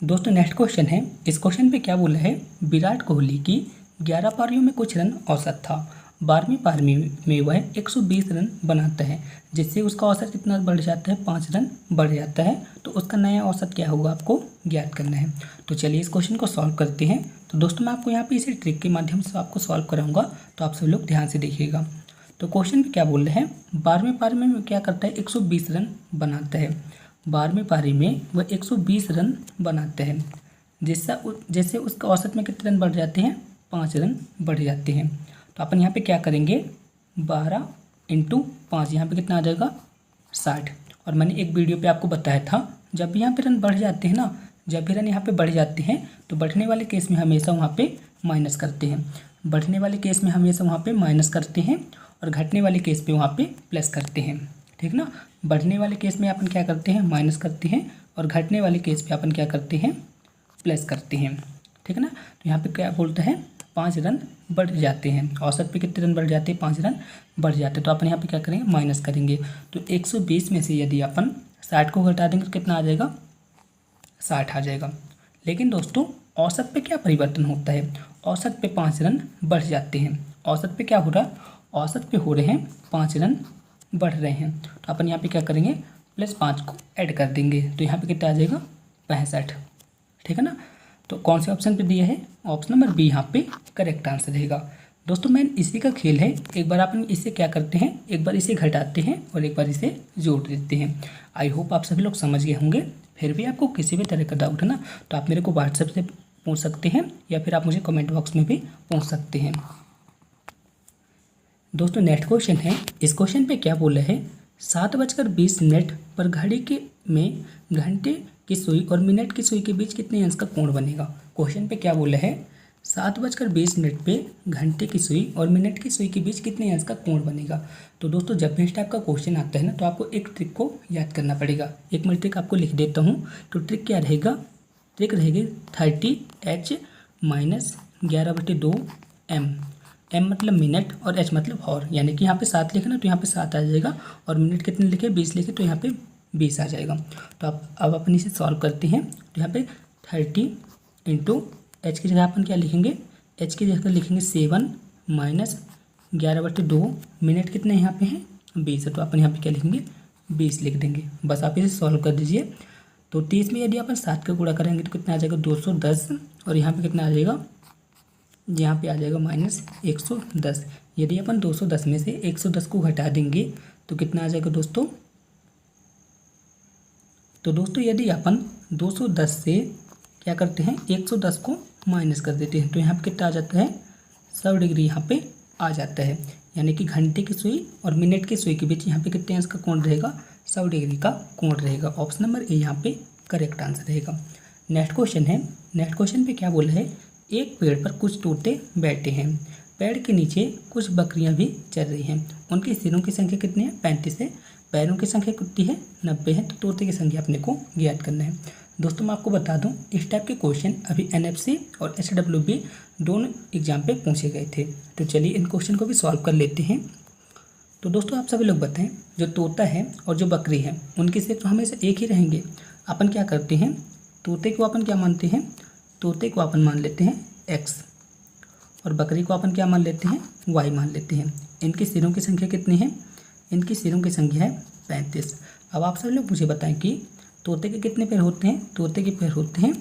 दोस्तों नेक्स्ट क्वेश्चन है। इस क्वेश्चन पे क्या बोला है, विराट कोहली की 11 पारियों में कुछ रन औसत था, 12वीं पारी में वह 120 रन बनाता है, जिससे उसका औसत कितना बढ़ जाता है, 5 रन बढ़ जाता है। तो उसका नया औसत क्या होगा आपको ज्ञात करना है। तो चलिए इस क्वेश्चन को सॉल्व करते हैं। तो दोस्तों मैं आपको यहाँ पे इसे ट्रिक के माध्यम से आपको सॉल्व कराऊंगा, तो आप सभी लोग ध्यान से देखिएगा। तो क्वेश्चन में क्या बोल रहे हैं, 12वीं पारी में क्या करता है, 120 रन बनाता है। 12वीं पारी में वह 120 रन बनाता है, जैसे उसका औसत में कितने रन बढ़ जाते हैं, 5 रन बढ़ जाते हैं। तो अपन यहाँ पे क्या करेंगे, 12 × 5, यहाँ पे कितना आ जाएगा, 60। और मैंने एक वीडियो पे आपको बताया था, जब भी यहाँ पे रन बढ़ जाते हैं ना, जब भी रन यहाँ पे बढ़ जाते हैं तो बढ़ने वाले केस में हमेशा वहाँ पे माइनस करते हैं, बढ़ने वाले केस में हमेशा वहाँ पे माइनस करते हैं, और घटने वाले केस पे वहाँ पे प्लस करते हैं। ठीक ना, बढ़ने वाले केस में अपन क्या करते हैं, माइनस करते हैं, और घटने वाले केस पे अपन क्या करते हैं, प्लस करते हैं। ठीक है ना। तो यहाँ पे क्या बोलता है, 5 रन बढ़ जाते हैं, औसत पे कितने रन बढ़ जाते हैं, 5 रन बढ़ जाते हैं। तो अपन यहाँ पे क्या करेंगे, माइनस करेंगे। तो 120 में से यदि अपन 60 को घटा देंगे तो कितना आ जाएगा, 60 आ जाएगा। लेकिन दोस्तों औसत पे क्या परिवर्तन होता है, औसत पे 5 रन बढ़ जाते हैं। औसत पे क्या हो रहा है, औसत पे हो रहे हैं 5 रन बढ़ रहे हैं। तो अपन यहाँ पे क्या करेंगे, +5 को ऐड कर देंगे, तो यहाँ पे कितना आ जाएगा, 65। ठीक है ना। तो कौन से ऑप्शन पे दिया है, ऑप्शन नंबर बी यहाँ पे करेक्ट आंसर रहेगा। दोस्तों मैं इसी का खेल है, एक बार आप इसे क्या करते हैं, एक बार इसे घटाते हैं और एक बार इसे जोड़ देते हैं। आई होप आप सभी लोग समझ गए होंगे। फिर भी आपको किसी भी तरह का डाउट है ना, तो आप मेरे को व्हाट्सएप से पूछ सकते हैं, या फिर आप मुझे कमेंट बॉक्स में भी पूछ सकते हैं। दोस्तों नेक्स्ट क्वेश्चन है, इस क्वेश्चन पे क्या बोला है, 7:20 पर घड़ी के में घंटे की सुई और मिनट की सुई के बीच कितने अंश का कोण बनेगा। क्वेश्चन पे क्या बोला है, 7:20 पे घंटे की सुई और मिनट की सुई के बीच कितने अंश का कोण बनेगा। तो दोस्तों जब भी इस टाइप का क्वेश्चन आता है ना, तो आपको एक ट्रिक को याद करना पड़ेगा। एक मैं ट्रिक आपको लिख देता हूँ। तो ट्रिक क्या रहेगा, ट्रिक रहेगी 30H - 11/2 M। M मतलब मिनट और H मतलब हॉर, यानी कि यहाँ पे 7 लिखे ना, तो यहाँ पे 7 आ जाएगा, और मिनट कितने लिखे, 20 लिखे, तो यहाँ पे 20 आ जाएगा। तो अब अपन इसे सॉल्व करते हैं। तो यहाँ पे 30 × H की जगह अपन क्या लिखेंगे, H की जगह लिखेंगे 7 - 11/2, मिनट कितने यहाँ पे हैं, 20 है, तो अपन यहाँ पे क्या लिखेंगे, 20 लिख देंगे। बस आप इसे सॉल्व कर दीजिए। तो 30 में यदि अपन 7 का गुणा करेंगे तो कितना आ जाएगा, 210, और यहाँ पे कितना आ जाएगा, यहाँ पे आ जाएगा -110। यदि अपन 210 में से 110 को घटा देंगे तो कितना आ जाएगा दोस्तों। तो दोस्तों यदि अपन 210 से क्या करते हैं, 110 को माइनस कर देते हैं, तो यहाँ पे कितना आ जाता है, 100 डिग्री यहाँ पे आ जाता है। यानी कि घंटे की सुई और मिनट की सुई के बीच यहाँ पे कितने अंश का कोण रहेगा, 100 डिग्री का कोण रहेगा। ऑप्शन नंबर ए यहाँ पे करेक्ट आंसर रहेगा। नेक्स्ट क्वेश्चन है, नेक्स्ट क्वेश्चन पे क्या बोला है, एक पेड़ पर कुछ तोते बैठे हैं, पेड़ के नीचे कुछ बकरियां भी चल रही हैं, उनके सिरों की संख्या कितनी है, 35 है, पैरों की संख्या कितनी है, 90 है। तो तोते की संख्या अपने को ज्ञात करना है। दोस्तों मैं आपको बता दूं, इस टाइप के क्वेश्चन अभी NFC और SWB दोनों एग्जाम पे पूछे गए थे। तो चलिए इन क्वेश्चन को भी सॉल्व कर लेते हैं। तो दोस्तों आप सभी लोग बताएं, जो तोता है और जो बकरी है उनके सिर तो हमेशा एक ही रहेंगे। अपन क्या करते हैं, तोते को अपन क्या मानते हैं, तोते को अपन मान लेते हैं X, और बकरी को अपन क्या मान लेते हैं, Y मान लेते हैं। इनकी सिरों की संख्या कितनी है, इनकी सिरों की संख्या है 35। अब आप सब लोग मुझे बताएं कि तोते के कितने पैर होते हैं, तोते के पैर होते हैं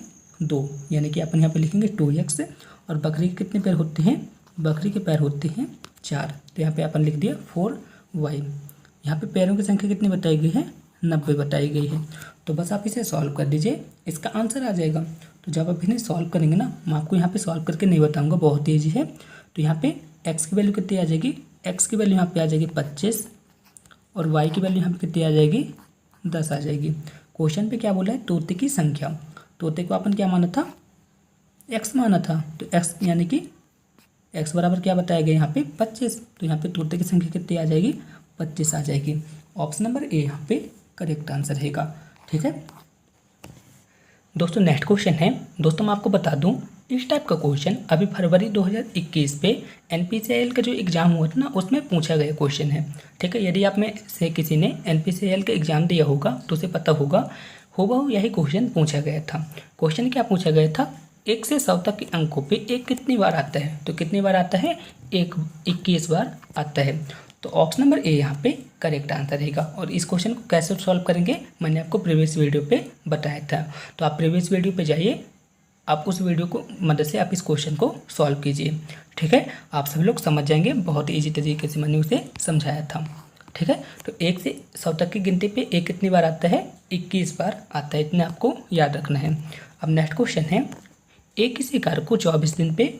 2, यानी कि अपन यहाँ पे लिखेंगे 2X, और बकरी के कितने पैर होते हैं, बकरी के पैर होते हैं 4, तो यहाँ पे अपन लिख दिया 4Y। यहाँ पे पैरों की संख्या कितनी बताई गई है, 90 बताई गई है। तो बस आप इसे सॉल्व कर दीजिए, इसका आंसर आ जाएगा। तो जब आप इन्हें सॉल्व करेंगे ना, मैं आपको यहाँ पे सॉल्व करके नहीं बताऊंगा, बहुत ईजी है। तो यहाँ पे x की वैल्यू कितनी आ जाएगी, x की वैल्यू यहाँ पे आ जाएगी 25, और y की वैल्यू यहाँ पे कितनी आ जाएगी, 10 आ जाएगी। क्वेश्चन पे क्या बोला है, तोते की संख्या, तोते को अपन क्या माना था, x माना था, तो x यानी कि x बराबर क्या बताया गया यहाँ पे 25, तो यहाँ पे तोते की संख्या कितनी आ जाएगी, 25 आ जाएगी। ऑप्शन नंबर ए यहाँ पे करेक्ट आंसर रहेगा। ठीक है दोस्तों, नेक्स्ट क्वेश्चन है। दोस्तों मैं आपको बता दूं, इस टाइप का क्वेश्चन अभी फरवरी 2021 पे NPCIL का जो एग्ज़ाम हुआ था ना, उसमें पूछा गया क्वेश्चन है। ठीक है, यदि आप में से किसी ने NPCIL का एग्ज़ाम दिया होगा तो उसे पता होगा, होगा यही क्वेश्चन पूछा गया था। क्वेश्चन क्या पूछा गया था, 1 से 100 तक के अंकों पे एक कितनी बार आता है? तो कितनी बार आता है? 21 बार आता है। तो ऑप्शन नंबर ए यहाँ पे करेक्ट आंसर रहेगा। और इस क्वेश्चन को कैसे सॉल्व करेंगे मैंने आपको प्रीवियस वीडियो पे बताया था, तो आप प्रीवियस वीडियो पे जाइए, आप उस वीडियो को मदद से आप इस क्वेश्चन को सॉल्व कीजिए। ठीक है, आप सभी लोग समझ जाएंगे, बहुत ईजी तरीके से मैंने उसे समझाया था। ठीक है, तो 1 से 100 तक की गिनती पे एक कितनी बार आता है? 21 बार आता है, इतने आपको याद रखना है। अब नेक्स्ट क्वेश्चन है, ए किसी कार्य को 24 दिन पे,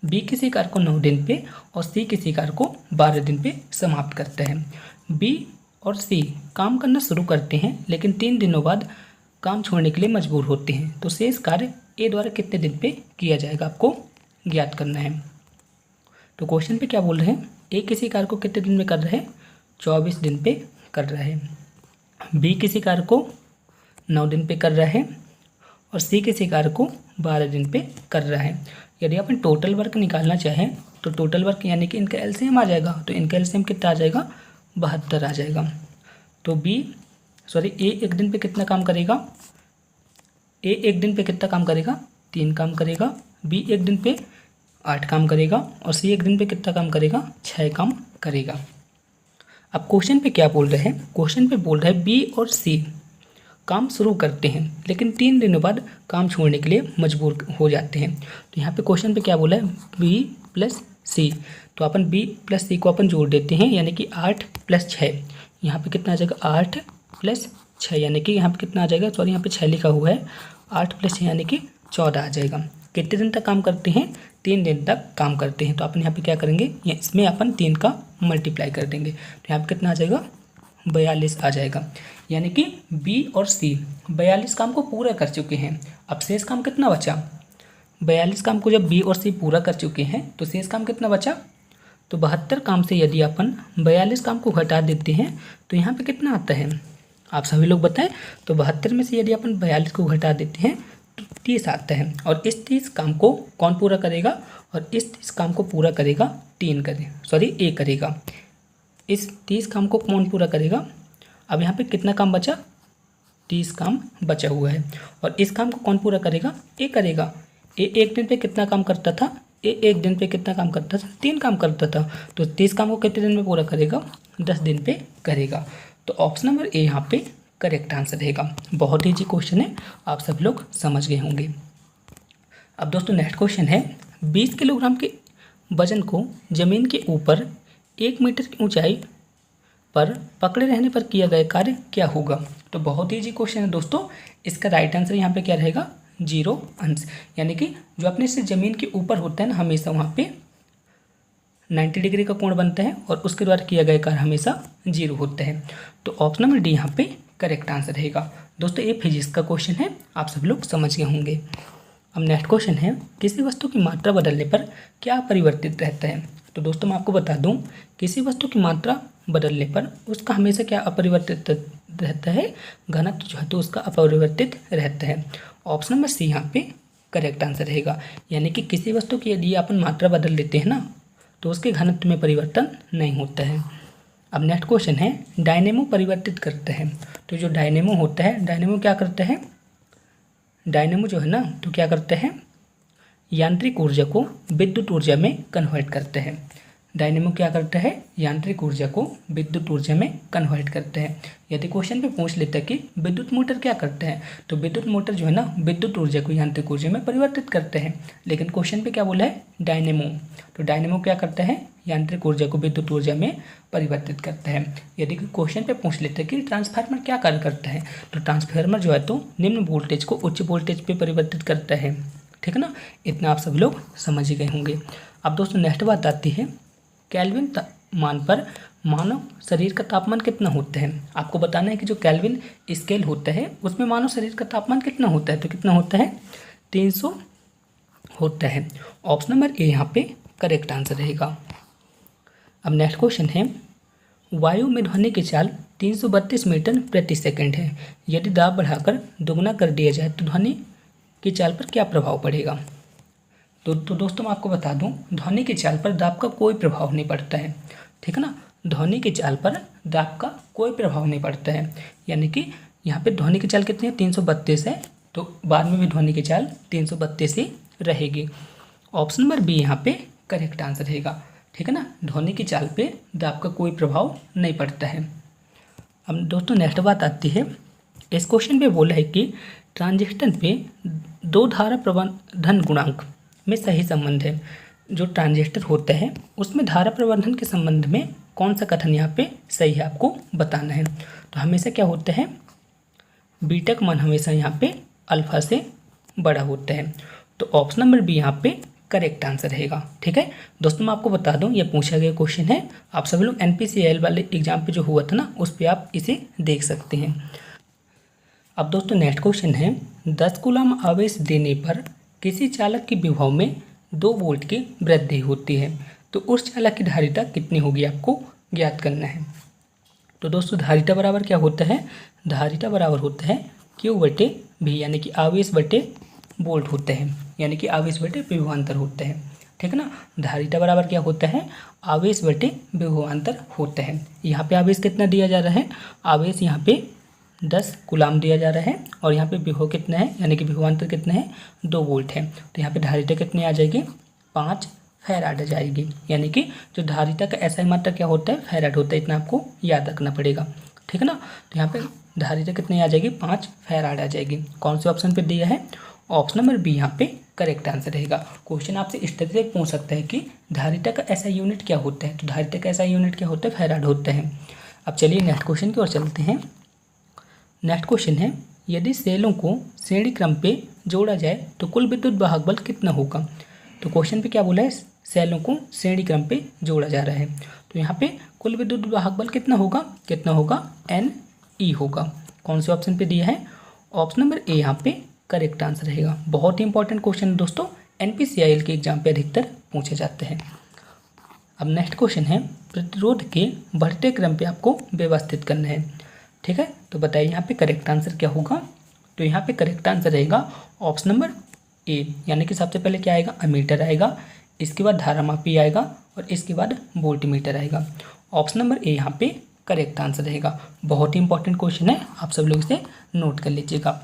बी किसी कार्य को 9 दिन पे और सी किसी कार्य को 12 दिन पे समाप्त करता है। बी और सी काम करना शुरू करते हैं लेकिन 3 दिनों बाद काम छोड़ने के लिए मजबूर होते हैं, तो शेष कार्य ए द्वारा कितने दिन पे किया जाएगा, आपको ज्ञात करना है। तो क्वेश्चन पे क्या बोल रहे हैं? ए किसी कार्य को कितने दिन में कर रहे हैं? 24 दिन पे कर रहा है। बी किसी कार्य को 9 दिन पे कर रहा है और सी किसी कार्य को 12 दिन पे कर रहा है। यदि अपन टोटल वर्क निकालना चाहें तो टोटल वर्क यानी कि इनका एलसीएम आ जाएगा, तो इनका एलसीएम कितना आ जाएगा? 72 आ जाएगा। तो ए एक दिन पे कितना काम करेगा? ए एक दिन पे कितना काम करेगा? 3 काम करेगा। बी एक दिन पे 8 काम करेगा और सी एक दिन पे कितना काम करेगा? 6 काम करेगा। अब क्वेश्चन पे क्या बोल रहे हैं? क्वेश्चन पे बोल रहा है बी और सी काम शुरू करते हैं लेकिन 3 दिनों बाद काम छोड़ने के लिए मजबूर हो जाते हैं। तो यहाँ पे क्वेश्चन पे क्या बोला है? बी प्लस सी, तो अपन बी प्लस सी को अपन जोड़ देते हैं, यानी कि 8 + 6, यहाँ पे कितना आ जाएगा? 8 + 6, यानी कि यहाँ पे कितना आ जाएगा? सॉरी, यहाँ पे 6 लिखा हुआ है, 8 + 6 यानी कि 14 आ जाएगा। कितने दिन तक काम करते हैं? 3 दिन तक काम करते हैं। तो अपन यहाँ पे क्या करेंगे? इसमें अपन 3 का मल्टीप्लाई कर देंगे, तो यहाँ पे कितना आ जाएगा? 42 आ जाएगा। यानी कि बी और सी 42 काम को पूरा कर चुके हैं। अब शेष काम कितना बचा? 42 काम को जब बी और सी पूरा कर चुके हैं तो शेष काम कितना बचा? तो 72 काम से यदि अपन 42 काम को घटा देते हैं तो यहाँ पे कितना आता है? आप सभी लोग बताएं। तो 72 में से यदि अपन 42 को घटा देते हैं तो 30 आता है। और इस 30 काम को कौन पूरा करेगा? और इस 30 काम को पूरा करेगा ए करेगा। इस 30 काम को कौन पूरा करेगा? अब यहाँ पे कितना काम बचा? 30 काम बचा हुआ है। और इस काम को कौन पूरा करेगा? ए करेगा। ए एक दिन पे कितना काम करता था? ए एक दिन पे कितना काम करता था? 3 काम करता था। तो 30 काम को कितने दिन में पूरा करेगा? 10 दिन पे करेगा। तो ऑप्शन नंबर ए यहाँ पे करेक्ट आंसर रहेगा। बहुत ईजी क्वेश्चन है, आप सब लोग समझ गए होंगे। अब दोस्तों नेक्स्ट क्वेश्चन है, 20 किलोग्राम के वजन को जमीन के ऊपर 1 मीटर की ऊंचाई पर पकड़े रहने पर किया गया कार्य क्या होगा? तो बहुत ईजी क्वेश्चन है दोस्तों। इसका राइट आंसर यहाँ पे क्या रहेगा? 0 अंश, यानी कि जो अपने से ज़मीन के ऊपर होता है ना, हमेशा वहाँ पे 90 डिग्री का कोण बनता है और उसके द्वारा किया गया कार्य हमेशा 0 होता है। तो ऑप्शन नंबर डी यहाँ पे करेक्ट आंसर रहेगा। दोस्तों ये फिजिक्स का क्वेश्चन है, आप सब लोग समझ गए होंगे। अब नेक्स्ट क्वेश्चन है, किसी वस्तु की मात्रा बदलने पर क्या परिवर्तित रहता है? तो दोस्तों मैं आपको बता दूं, किसी वस्तु की मात्रा बदलने पर उसका हमेशा क्या अपरिवर्तित रहता है? घनत्व जो है तो उसका अपरिवर्तित रहता है। ऑप्शन नंबर सी यहाँ पे करेक्ट आंसर रहेगा। यानी कि किसी वस्तु की यदि अपन मात्रा बदल देते हैं ना तो उसके घनत्व में परिवर्तन नहीं होता है। अब नेक्स्ट क्वेश्चन है, डायनेमो परिवर्तित करता है। तो जो डायनेमो होता है, डायनेमो क्या करता है? डायनेमो जो है ना तो क्या करता है? यांत्रिक ऊर्जा को विद्युत ऊर्जा में कन्वर्ट करता है। डायनेमो क्या करता है? यांत्रिक ऊर्जा को विद्युत ऊर्जा में कन्वर्ट करता है। यदि क्वेश्चन पे पूछ लेता है कि विद्युत मोटर क्या करता है, तो विद्युत मोटर जो है ना विद्युत ऊर्जा को यांत्रिक ऊर्जा में परिवर्तित करते हैं। लेकिन क्वेश्चन पे क्या बोला है? डायनेमो। तो डायनेमो क्या करता है? यांत्रिक ऊर्जा को विद्युत ऊर्जा में परिवर्तित करता है। यदि क्वेश्चन पे पूछ लेता है कि ट्रांसफार्मर क्या कार्य करता है, तो ट्रांसफार्मर जो है तो निम्न वोल्टेज को उच्च वोल्टेज पे परिवर्तित करता है। ठीक है ना, इतना आप सभी लोग समझ ही गए होंगे। अब दोस्तों नेक्स्ट बात आती है, केल्विन मान पर मानव शरीर का तापमान कितना होता है? आपको बताना है कि जो केल्विन स्केल होता है उसमें मानव शरीर का तापमान कितना होता है? तो कितना होता है? 300 होता है। ऑप्शन नंबर ए यहाँ पे करेक्ट आंसर रहेगा। अब नेक्स्ट क्वेश्चन है, वायु में ध्वनि की चाल 332 मीटर प्रति सेकंड है। यदि दाब बढ़ाकर दोगुना कर दिया जाए तो ध्वनि की चाल पर क्या प्रभाव पड़ेगा? तो दोस्तों मैं आपको बता दूं, ध्वनि की चाल पर दाब का कोई प्रभाव नहीं पड़ता है। ठीक है ना, ध्वनि की चाल पर दाब का कोई प्रभाव नहीं पड़ता है। यानी कि यहाँ पे ध्वनि की चाल कितनी है? 332 है। तो बाद में भी ध्वनि की चाल 332 ही रहेगी। ऑप्शन नंबर बी यहाँ पे करेक्ट आंसर रहेगा। ठीक है ना, ध्वनि की चाल पे दाब का कोई प्रभाव नहीं पड़ता है। अब दोस्तों नेक्स्ट बात आती है, इस क्वेश्चन पे बोला है कि ट्रांजिस्टर पे दो धारा प्रबंधन गुणांक में सही संबंध है। जो ट्रांजिस्टर होता है उसमें धारा प्रबंधन के संबंध में कौन सा कथन यहाँ पे सही है आपको बताना है। तो हमेशा क्या होता है, बीटा का मान हमेशा यहाँ पे अल्फा से बड़ा होता है। तो ऑप्शन नंबर बी यहाँ पे करेक्ट आंसर रहेगा। ठीक है दोस्तों, मैं आपको बता दूं ये पूछा गया क्वेश्चन है। आप सभी लोग NPCL वाले एग्जाम पे जो हुआ था ना, उस पर आप इसे देख सकते हैं। अब दोस्तों नेक्स्ट क्वेश्चन है, 10 कूलम आवेश देने पर किसी चालक की विभव में 2 वोल्ट की वृद्धि होती है, तो उस चालक की धारिता कितनी होगी आपको ज्ञात करना है। तो दोस्तों धारिता बराबर क्या होता है, धारिता बराबर होता है Q/V, यानी कि आवेश बटे वोल्ट होते हैं, यानी कि आवेश बटे विभवांतर होते हैं। ठीक है ना, धारिता बराबर क्या होता है, आवेश बटे विभवांतर होता है। यहाँ पे आवेश कितना दिया जा रहा है, आवेश यहाँ पे 10 कूलाम दिया जा रहा है और यहाँ पे विभव कितना है, यानी कि विभवांतर कितना है 2 वोल्ट है। तो यहाँ पे धारिता कितनी आ जाएगी, 5 फैराड आ जाएगी। यानी कि जो धारिता का SI मात्रा क्या होता है, फैराड होता है, इतना आपको याद रखना पड़ेगा। ठीक है ना, तो यहाँ पे धारिता कितनी आ जाएगी, 5 फैराड आ जाएगी। कौन से ऑप्शन पे दिया है, ऑप्शन नंबर बी यहाँ पे करेक्ट आंसर रहेगा। क्वेश्चन आपसे इस तरह से पूछ सकता है कि धारिता का SI यूनिट क्या होता है, तो धारिता का SI यूनिट क्या होता है, फैराड होता है। अब चलिए नेक्स्ट क्वेश्चन की ओर चलते हैं। नेक्स्ट क्वेश्चन है, यदि सेलों को श्रेणी क्रम पे जोड़ा जाए तो कुल विद्युत वाहक बल कितना होगा। तो क्वेश्चन पे क्या बोला है, सेलों को श्रेणी क्रम पे जोड़ा जा रहा है, तो यहाँ पे कुल विद्युत वाहक बल कितना होगा NE होगा। कौन से ऑप्शन पे दिया है, ऑप्शन नंबर ए यहाँ पे करेक्ट आंसर रहेगा। बहुत ही इंपॉर्टेंट क्वेश्चन है दोस्तों, NPCIL के एग्जाम पे अधिकतर पूछे जाते हैं। अब नेक्स्ट क्वेश्चन है, प्रतिरोध के बढ़ते क्रम पे आपको व्यवस्थित करना है। ठीक है, तो बताइए यहाँ पे करेक्ट आंसर क्या होगा। तो यहाँ पे करेक्ट आंसर रहेगा ऑप्शन नंबर ए, यानी कि सबसे पहले क्या आएगा, अमीटर आएगा, इसके बाद धारामापी आएगा और इसके बाद वोल्टमीटर आएगा। ऑप्शन नंबर ए यहाँ पे करेक्ट आंसर रहेगा। बहुत ही इंपॉर्टेंट क्वेश्चन है, आप सब लोग इसे नोट कर लीजिएगा।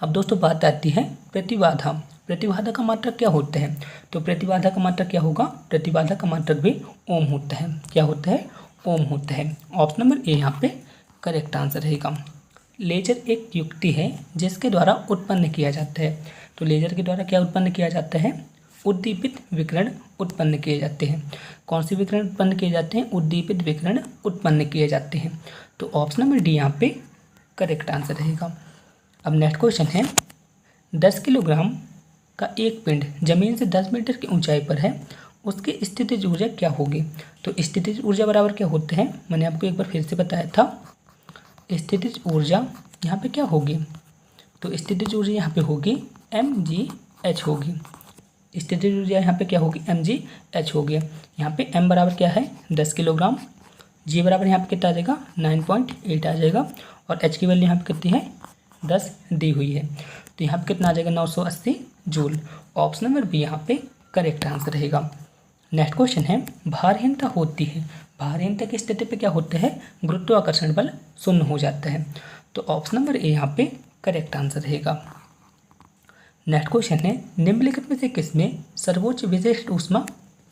अब दोस्तों बात आती है प्रतिबाधा। प्रतिबाधा का मात्रक क्या होता है, तो प्रतिबाधा का मात्रक क्या होगा, प्रतिबाधा का मात्रक भी ओम होता है। क्या होता है, ओम होता है। ऑप्शन नंबर ए यहाँ पे करेक्ट आंसर रहेगा। लेजर एक युक्ति है जिसके द्वारा उत्पन्न किया जाता है। तो लेजर के द्वारा क्या उत्पन्न किया जाता है, उद्दीपित विकिरण उत्पन्न किए जाते हैं। कौन से विकिरण उत्पन्न किए जाते हैं, उद्दीपित विकिरण उत्पन्न किए जाते हैं। तो ऑप्शन नंबर डी यहाँ पे करेक्ट आंसर रहेगा। अब नेक्स्ट क्वेश्चन है, 10 किलोग्राम का एक पिंड जमीन से 10 मीटर की ऊंचाई पर है, उसकी स्थितिज ऊर्जा क्या होगी। तो स्थितिज ऊर्जा बराबर क्या होते हैं, मैंने आपको एक बार फिर से बताया था। स्थितिज ऊर्जा यहाँ पे क्या होगी, तो स्थितिज ऊर्जा यहाँ पे होगी mgh होगी। स्थितिज ऊर्जा यहाँ पे क्या होगी, mgh होगी। यहाँ पे m बराबर क्या है 10 किलोग्राम, g बराबर यहाँ पे कितना आ जाएगा 9.8 आ जाएगा और h की वैल्यू यहाँ पे कितनी है 10 दी हुई है। तो यहाँ पे कितना आ जाएगा 980 जूल। ऑप्शन नंबर बी यहाँ पे करेक्ट आंसर रहेगा। नेक्स्ट क्वेश्चन है, भारहीनता होती है, भारहीनता की स्थिति पे क्या होता है, गुरुत्वाकर्षण बल शून्य हो जाता है। तो ऑप्शन नंबर ए यहाँ पे करेक्ट आंसर रहेगा। नेक्स्ट क्वेश्चन है, निम्नलिखित में से किसमें सर्वोच्च विशिष्ट ऊष्मा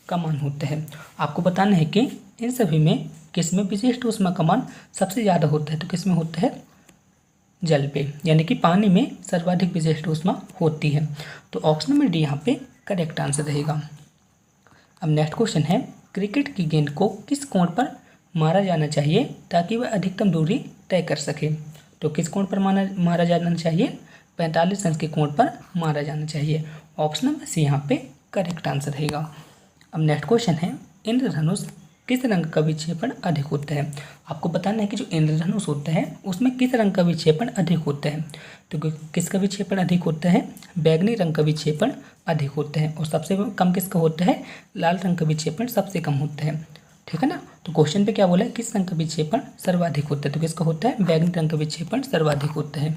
का मान होता है। आपको बताना है कि इन सभी में किसमें विशिष्ट ऊष्मा का मान सबसे ज़्यादा होता है। तो किसमें होता है, जल पे, यानी कि पानी में सर्वाधिक विशिष्ट ऊष्मा होती है। तो ऑप्शन नंबर डी यहाँ पे करेक्ट आंसर रहेगा। अब नेक्स्ट क्वेश्चन है, क्रिकेट की गेंद को किस कोण पर मारा जाना चाहिए ताकि वह अधिकतम दूरी तय कर सके। तो किस कोण पर मारा जाना चाहिए, 45 अंश के कोण पर मारा जाना चाहिए। ऑप्शन नंबर सी यहाँ पे करेक्ट आंसर रहेगा। अब नेक्स्ट क्वेश्चन है, इंद्रधनुष किस रंग का विक्षेपण अधिक होता है। आपको बताना है कि जो इंद्रधनुष होता है उसमें किस रंग का विक्षेपण अधिक होता है। तो किसका विक्षेपण अधिक होता है, बैगनी रंग का विक्षेपण अधिक होता है और सबसे कम किसका होता है, लाल रंग का विक्षेपण सबसे कम होता है। ठीक है ना, तो क्वेश्चन पे क्या बोला है, किस रंग का विक्षेपण सर्वाधिक होता है। तो किसका होता है, बैगनी रंग का विक्षेपण सर्वाधिक होता है।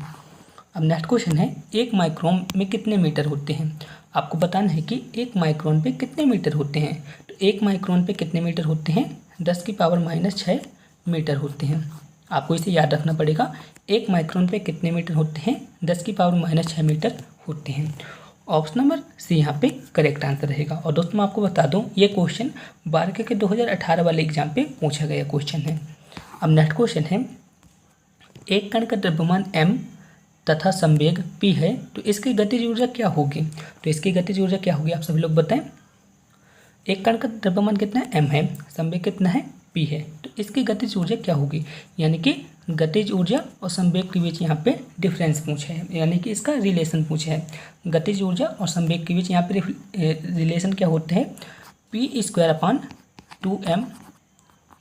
अब नेक्स्ट क्वेश्चन है, 1 माइक्रोन में कितने मीटर होते हैं। आपको बताना है कि 1 माइक्रोन पे कितने मीटर होते हैं। तो 1 माइक्रोन पे कितने मीटर होते हैं, 10 की पावर -6 मीटर होते हैं। आपको इसे याद रखना पड़ेगा। 1 माइक्रोन पे कितने मीटर होते हैं? 10⁻⁻6 मीटर होते हैं। ऑप्शन नंबर सी यहाँ पे करेक्ट आंसर रहेगा। और दोस्तों मैं आपको बता दूं, ये क्वेश्चन 12 के 2018 वाले एग्जाम पे पूछा गया क्वेश्चन है। अब नेक्स्ट क्वेश्चन है, एक कण का द्रव्यमान m तथा संवेग p है, तो इसकी गतिज ऊर्जा क्या होगी? तो इसकी गतिज ऊर्जा क्या होगी आप सभी लोग बताएं। एक कण का द्रव्यमान कितना है? m है। संवेग कितना है? p है। तो इसकी गतिज ऊर्जा क्या होगी? यानी कि गतिज ऊर्जा और संवेग के बीच यहाँ पे डिफरेंस पूछा है, यानी कि इसका रिलेशन पूछा है। गतिज ऊर्जा और संवेग के बीच यहाँ पे रिलेशन क्या होते हैं? p²/2m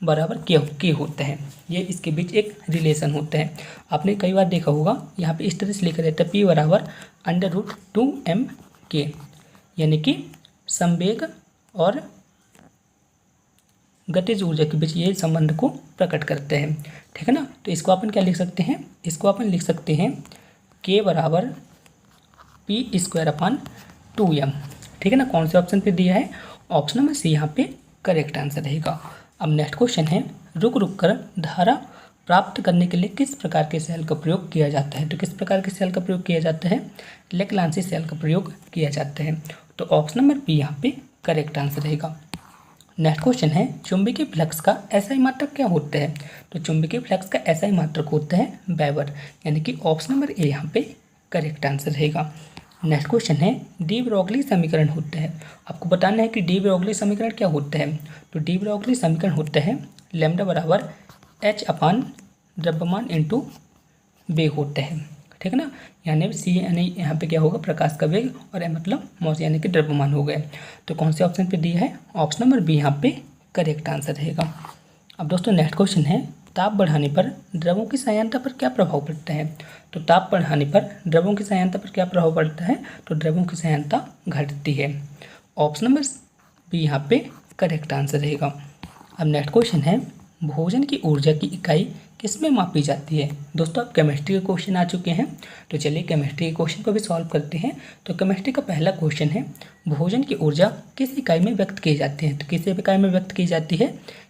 बराबर के होता है। ये इसके बीच एक रिलेशन होता है। आपने कई बार देखा होगा, यहाँ पे इस तरह से लिखा रहता है p = √2m_k, यानी कि संवेग और गतिज ऊर्जा के बीच ये संबंध को प्रकट करते हैं। ठीक है ना। तो इसको अपन क्या लिख सकते हैं? इसको अपन लिख सकते हैं k = p²/2m। ठीक है ना। कौन से ऑप्शन पे दिया है? ऑप्शन नंबर सी यहाँ पे करेक्ट आंसर रहेगा। अब नेक्स्ट क्वेश्चन है, रुक कर धारा प्राप्त करने के लिए किस प्रकार के सेल का प्रयोग किया जाता है? तो किस प्रकार के सेल का प्रयोग किया जाता है? लेक्लांसी सेल का प्रयोग किया जाता है। तो ऑप्शन नंबर बी यहाँ पे करेक्ट आंसर रहेगा। नेक्स्ट क्वेश्चन है, चुंबकीय फ्लक्स का एसआई मात्रक क्या होता है? तो चुंबकीय फ्लक्स का एसआई मात्रक होता है वेबर, यानी कि ऑप्शन नंबर ए यहाँ पे करेक्ट आंसर रहेगा। नेक्स्ट क्वेश्चन है, डी ब्रोगली समीकरण होता है। आपको बताना है कि डी ब्रोगली समीकरण क्या होता है। तो डी ब्रोगली समीकरण होता है लैम्डा बराबर h/द्रव्यमान × वेग होता है। ठीक है ना। यानी सी यानी यहाँ पे क्या होगा? प्रकाश का वेग, और ए मतलब मॉस यानी कि द्रव्यमान हो गया। तो कौन से ऑप्शन पे दिया है? ऑप्शन नंबर बी यहाँ पे करेक्ट आंसर रहेगा। अब दोस्तों नेक्स्ट क्वेश्चन है, ताप बढ़ाने पर द्रवों की सांद्रता पर क्या प्रभाव पड़ता है? तो ताप बढ़ाने पर द्रवों की सांद्रता पर क्या प्रभाव पड़ता है? तो द्रवों की सांद्रता घटती है। ऑप्शन नंबर बी यहाँ पे करेक्ट आंसर रहेगा। अब नेक्स्ट क्वेश्चन है, भोजन की ऊर्जा की इकाई किसमें मापी जाती है? दोस्तों अब केमिस्ट्री के क्वेश्चन आ चुके हैं, तो चलिए केमिस्ट्री के क्वेश्चन को भी सॉल्व करते हैं। तो केमिस्ट्री का पहला क्वेश्चन है, भोजन की ऊर्जा किस इकाई में व्यक्त की जाती है? तो किस इकाई में व्यक्त की जाती है?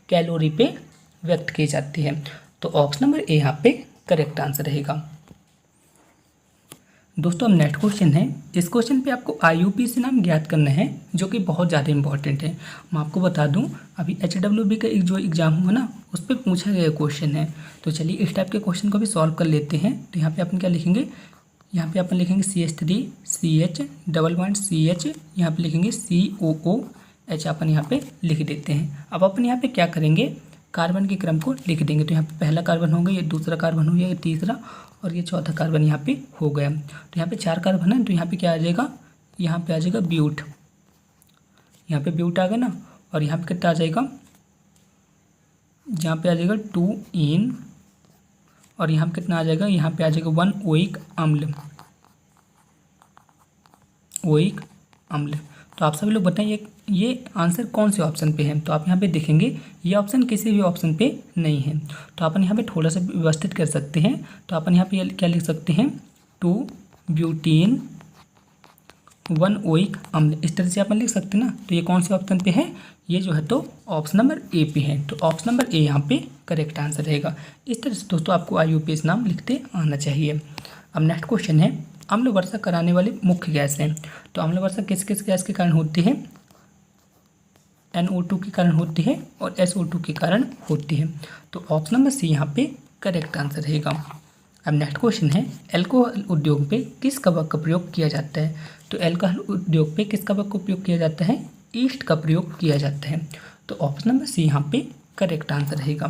कैलोरी पे व्यक्त की जाती है। तो ऑप्शन नंबर ए यहाँ पे करेक्ट आंसर रहेगा। दोस्तों अब नेक्स्ट क्वेश्चन है, इस क्वेश्चन पे आपको IUPAC नाम ज्ञात करना है, जो कि बहुत ज़्यादा इंपॉर्टेंट है। मैं आपको बता दूं, अभी HWB का एक जो एग्जाम हुआ ना, उस पर पूछा गया क्वेश्चन है। तो चलिए इस टाइप के क्वेश्चन को भी सॉल्व कर लेते हैं। तो यहाँ पे अपन क्या लिखेंगे? यहाँ पे अपन लिखेंगे CH3CH CH, यहाँ पे लिखेंगे COOH, अपन यहाँ पे लिख देते हैं। अब अपन यहाँ पे क्या करेंगे? कार्बन के क्रम को लिख देंगे। तो यहाँ पे पहला कार्बन हो गया, ये दूसरा कार्बन हो गया, ये तीसरा, और ये चौथा कार्बन यहाँ पे हो गया। तो यहाँ पे 4 कार्बन है, तो यहाँ पे क्या आ जाएगा? यहाँ पे आ जाएगा ब्यूट। यहाँ पे ब्यूट आ गया ना। और यहाँ पे कितना आ जाएगा? यहाँ पे आ जाएगा 2 और यहाँ पे कितना आ जाएगा? यहाँ पे आ जाएगा 1 ओइक अम्ल। ओइक अम्ल। तो आप सभी लोग बताइए ये आंसर कौन से ऑप्शन पे है? तो आप यहाँ पे देखेंगे ये ऑप्शन किसी भी ऑप्शन पे नहीं है। तो अपन यहाँ पे थोड़ा सा व्यवस्थित कर सकते हैं। तो अपन यहाँ पे क्या लिख सकते हैं? 2 ब्यूटेन 1 ओइक अम्ल, इस तरह से अपन लिख सकते हैं ना। तो ये कौन से ऑप्शन पे है? ये जो है तो ऑप्शन नंबर ए पे है। तो ऑप्शन नंबर ए यहाँ पे करेक्ट आंसर रहेगा। इस तरह से दोस्तों आपको IUPAC नाम लिखते आना चाहिए। अब नेक्स्ट क्वेश्चन है, अम्ल वर्षा कराने वाली मुख्य गैस है। तो अम्ल वर्षा किस किस गैस के कारण होती है? NO2 के कारण होती है और SO2 के कारण होती है। तो ऑप्शन नंबर सी यहाँ पे करेक्ट आंसर रहेगा। अब नेक्स्ट क्वेश्चन है, अल्कोहल उद्योग पे किस कवक का प्रयोग किया जाता है? तो अल्कोहल उद्योग पे किस कवक का प्रयोग किया जाता है? ईस्ट का प्रयोग किया जाता है। तो ऑप्शन नंबर सी यहाँ पे करेक्ट आंसर रहेगा।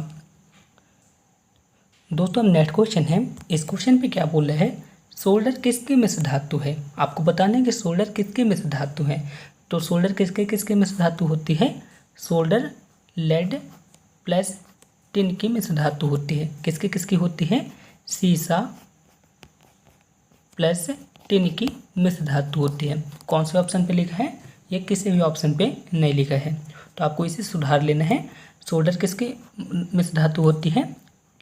दोस्तों अब नेक्स्ट क्वेश्चन है, इस क्वेश्चन पे क्या बोल रहा है? सोल्डर किसके मिश्र धातु है? आपको बताना है कि सोल्डर किसके मिश्र धातु है। तो सोल्डर किसके मिश्र धातु होती है? सोल्डर लेड प्लस टिन की मिश्र धातु होती है। किसकी होती है? सीसा प्लस टिन की मिश्र धातु होती है। कौन से ऑप्शन पे लिखा है? ये किसी भी ऑप्शन पे नहीं लिखा है। तो आपको इसे सुधार लेना है। सोल्डर किसकी मिश्र धातु होती है?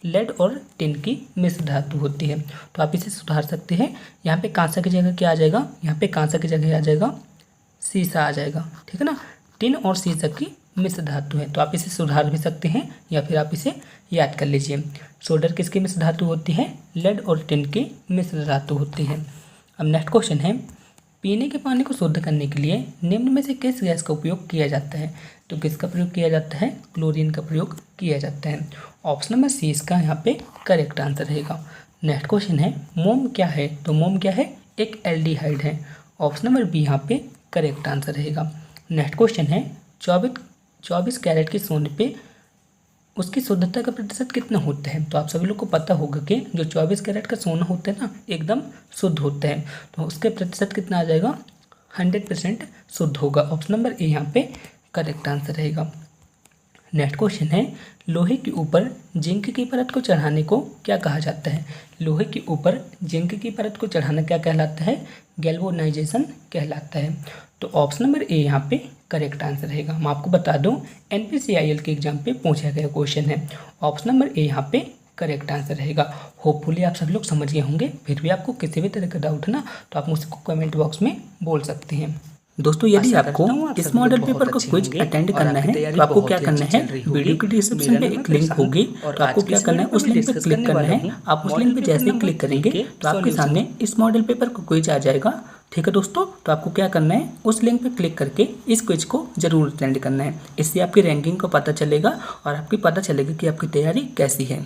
लेड और टिन की मिश्र धातु होती है। तो आप इसे सुधार सकते हैं। यहाँ पे कांसा की जगह क्या आ जाएगा? यहाँ पे कांसा की जगह आ जाएगा सीसा आ जाएगा। ठीक है ना। टिन और सीसा की मिश्र धातु है। तो आप इसे सुधार भी सकते हैं या फिर आप इसे याद कर लीजिए। सोल्डर किसकी मिश्र धातु होती है? लेड और टिन की मिश्र धातु होती है। अब नेक्स्ट क्वेश्चन है, पीने के पानी को शुद्ध करने के लिए निम्न में से किस गैस का उपयोग किया जाता है? तो किसका प्रयोग किया जाता है? क्लोरीन का प्रयोग किया जाता है। ऑप्शन नंबर सी इसका यहाँ पे करेक्ट आंसर रहेगा। नेक्स्ट क्वेश्चन है, मोम क्या है? तो मोम क्या है? एक एल्डिहाइड है। ऑप्शन नंबर बी यहाँ पे करेक्ट आंसर रहेगा। नेक्स्ट क्वेश्चन है, 24 कैरेट के सोने पे उसकी शुद्धता का प्रतिशत कितना होता है? तो आप सभी लोग को पता होगा कि जो 24 कैरेट का सोना होता है ना, एकदम शुद्ध होता है। तो उसके प्रतिशत कितना आ जाएगा? 100% शुद्ध होगा। ऑप्शन नंबर ए यहाँ पे करेक्ट आंसर रहेगा। नेक्स्ट क्वेश्चन है, लोहे के ऊपर जिंक की परत को चढ़ाने को क्या कहा जाता है? लोहे के ऊपर जिंक की परत को चढ़ाना क्या कहलाता है? गैल्वेनाइजेशन कहलाता है। तो ऑप्शन नंबर ए यहाँ पे करेक्ट आंसर रहेगा। मैं आपको बता दूं, NPCIL के एग्जाम पे पूछा गया क्वेश्चन है। ऑप्शन नंबर ए यहाँ पे करेक्ट आंसर रहेगा। होपफुली आप सभी लोग समझ गए होंगे। फिर भी आपको किसी भी तरह का डाउट है ना, तो आप मुझसे कमेंट बॉक्स में बोल सकते हैं। दोस्तों यदि आपको इस मॉडल पेपर को क्विज अटेंड करना है तो आपको क्या करना है, वीडियो की डिस्क्रिप्शन में एक लिंक होगी, तो आपको क्या करना है, उस लिंक पर क्लिक करना है। आप उस लिंक पर जैसे ही क्लिक करेंगे तो आपके सामने इस मॉडल पेपर को क्विज आ जाएगा। ठीक है दोस्तों, तो आपको क्या करना है, उस लिंक पर क्लिक करके इस क्विज को जरूर अटेंड करना है। इससे आपकी रैंकिंग को पता चलेगा और आपको पता चलेगा कि आपकी तैयारी कैसी है।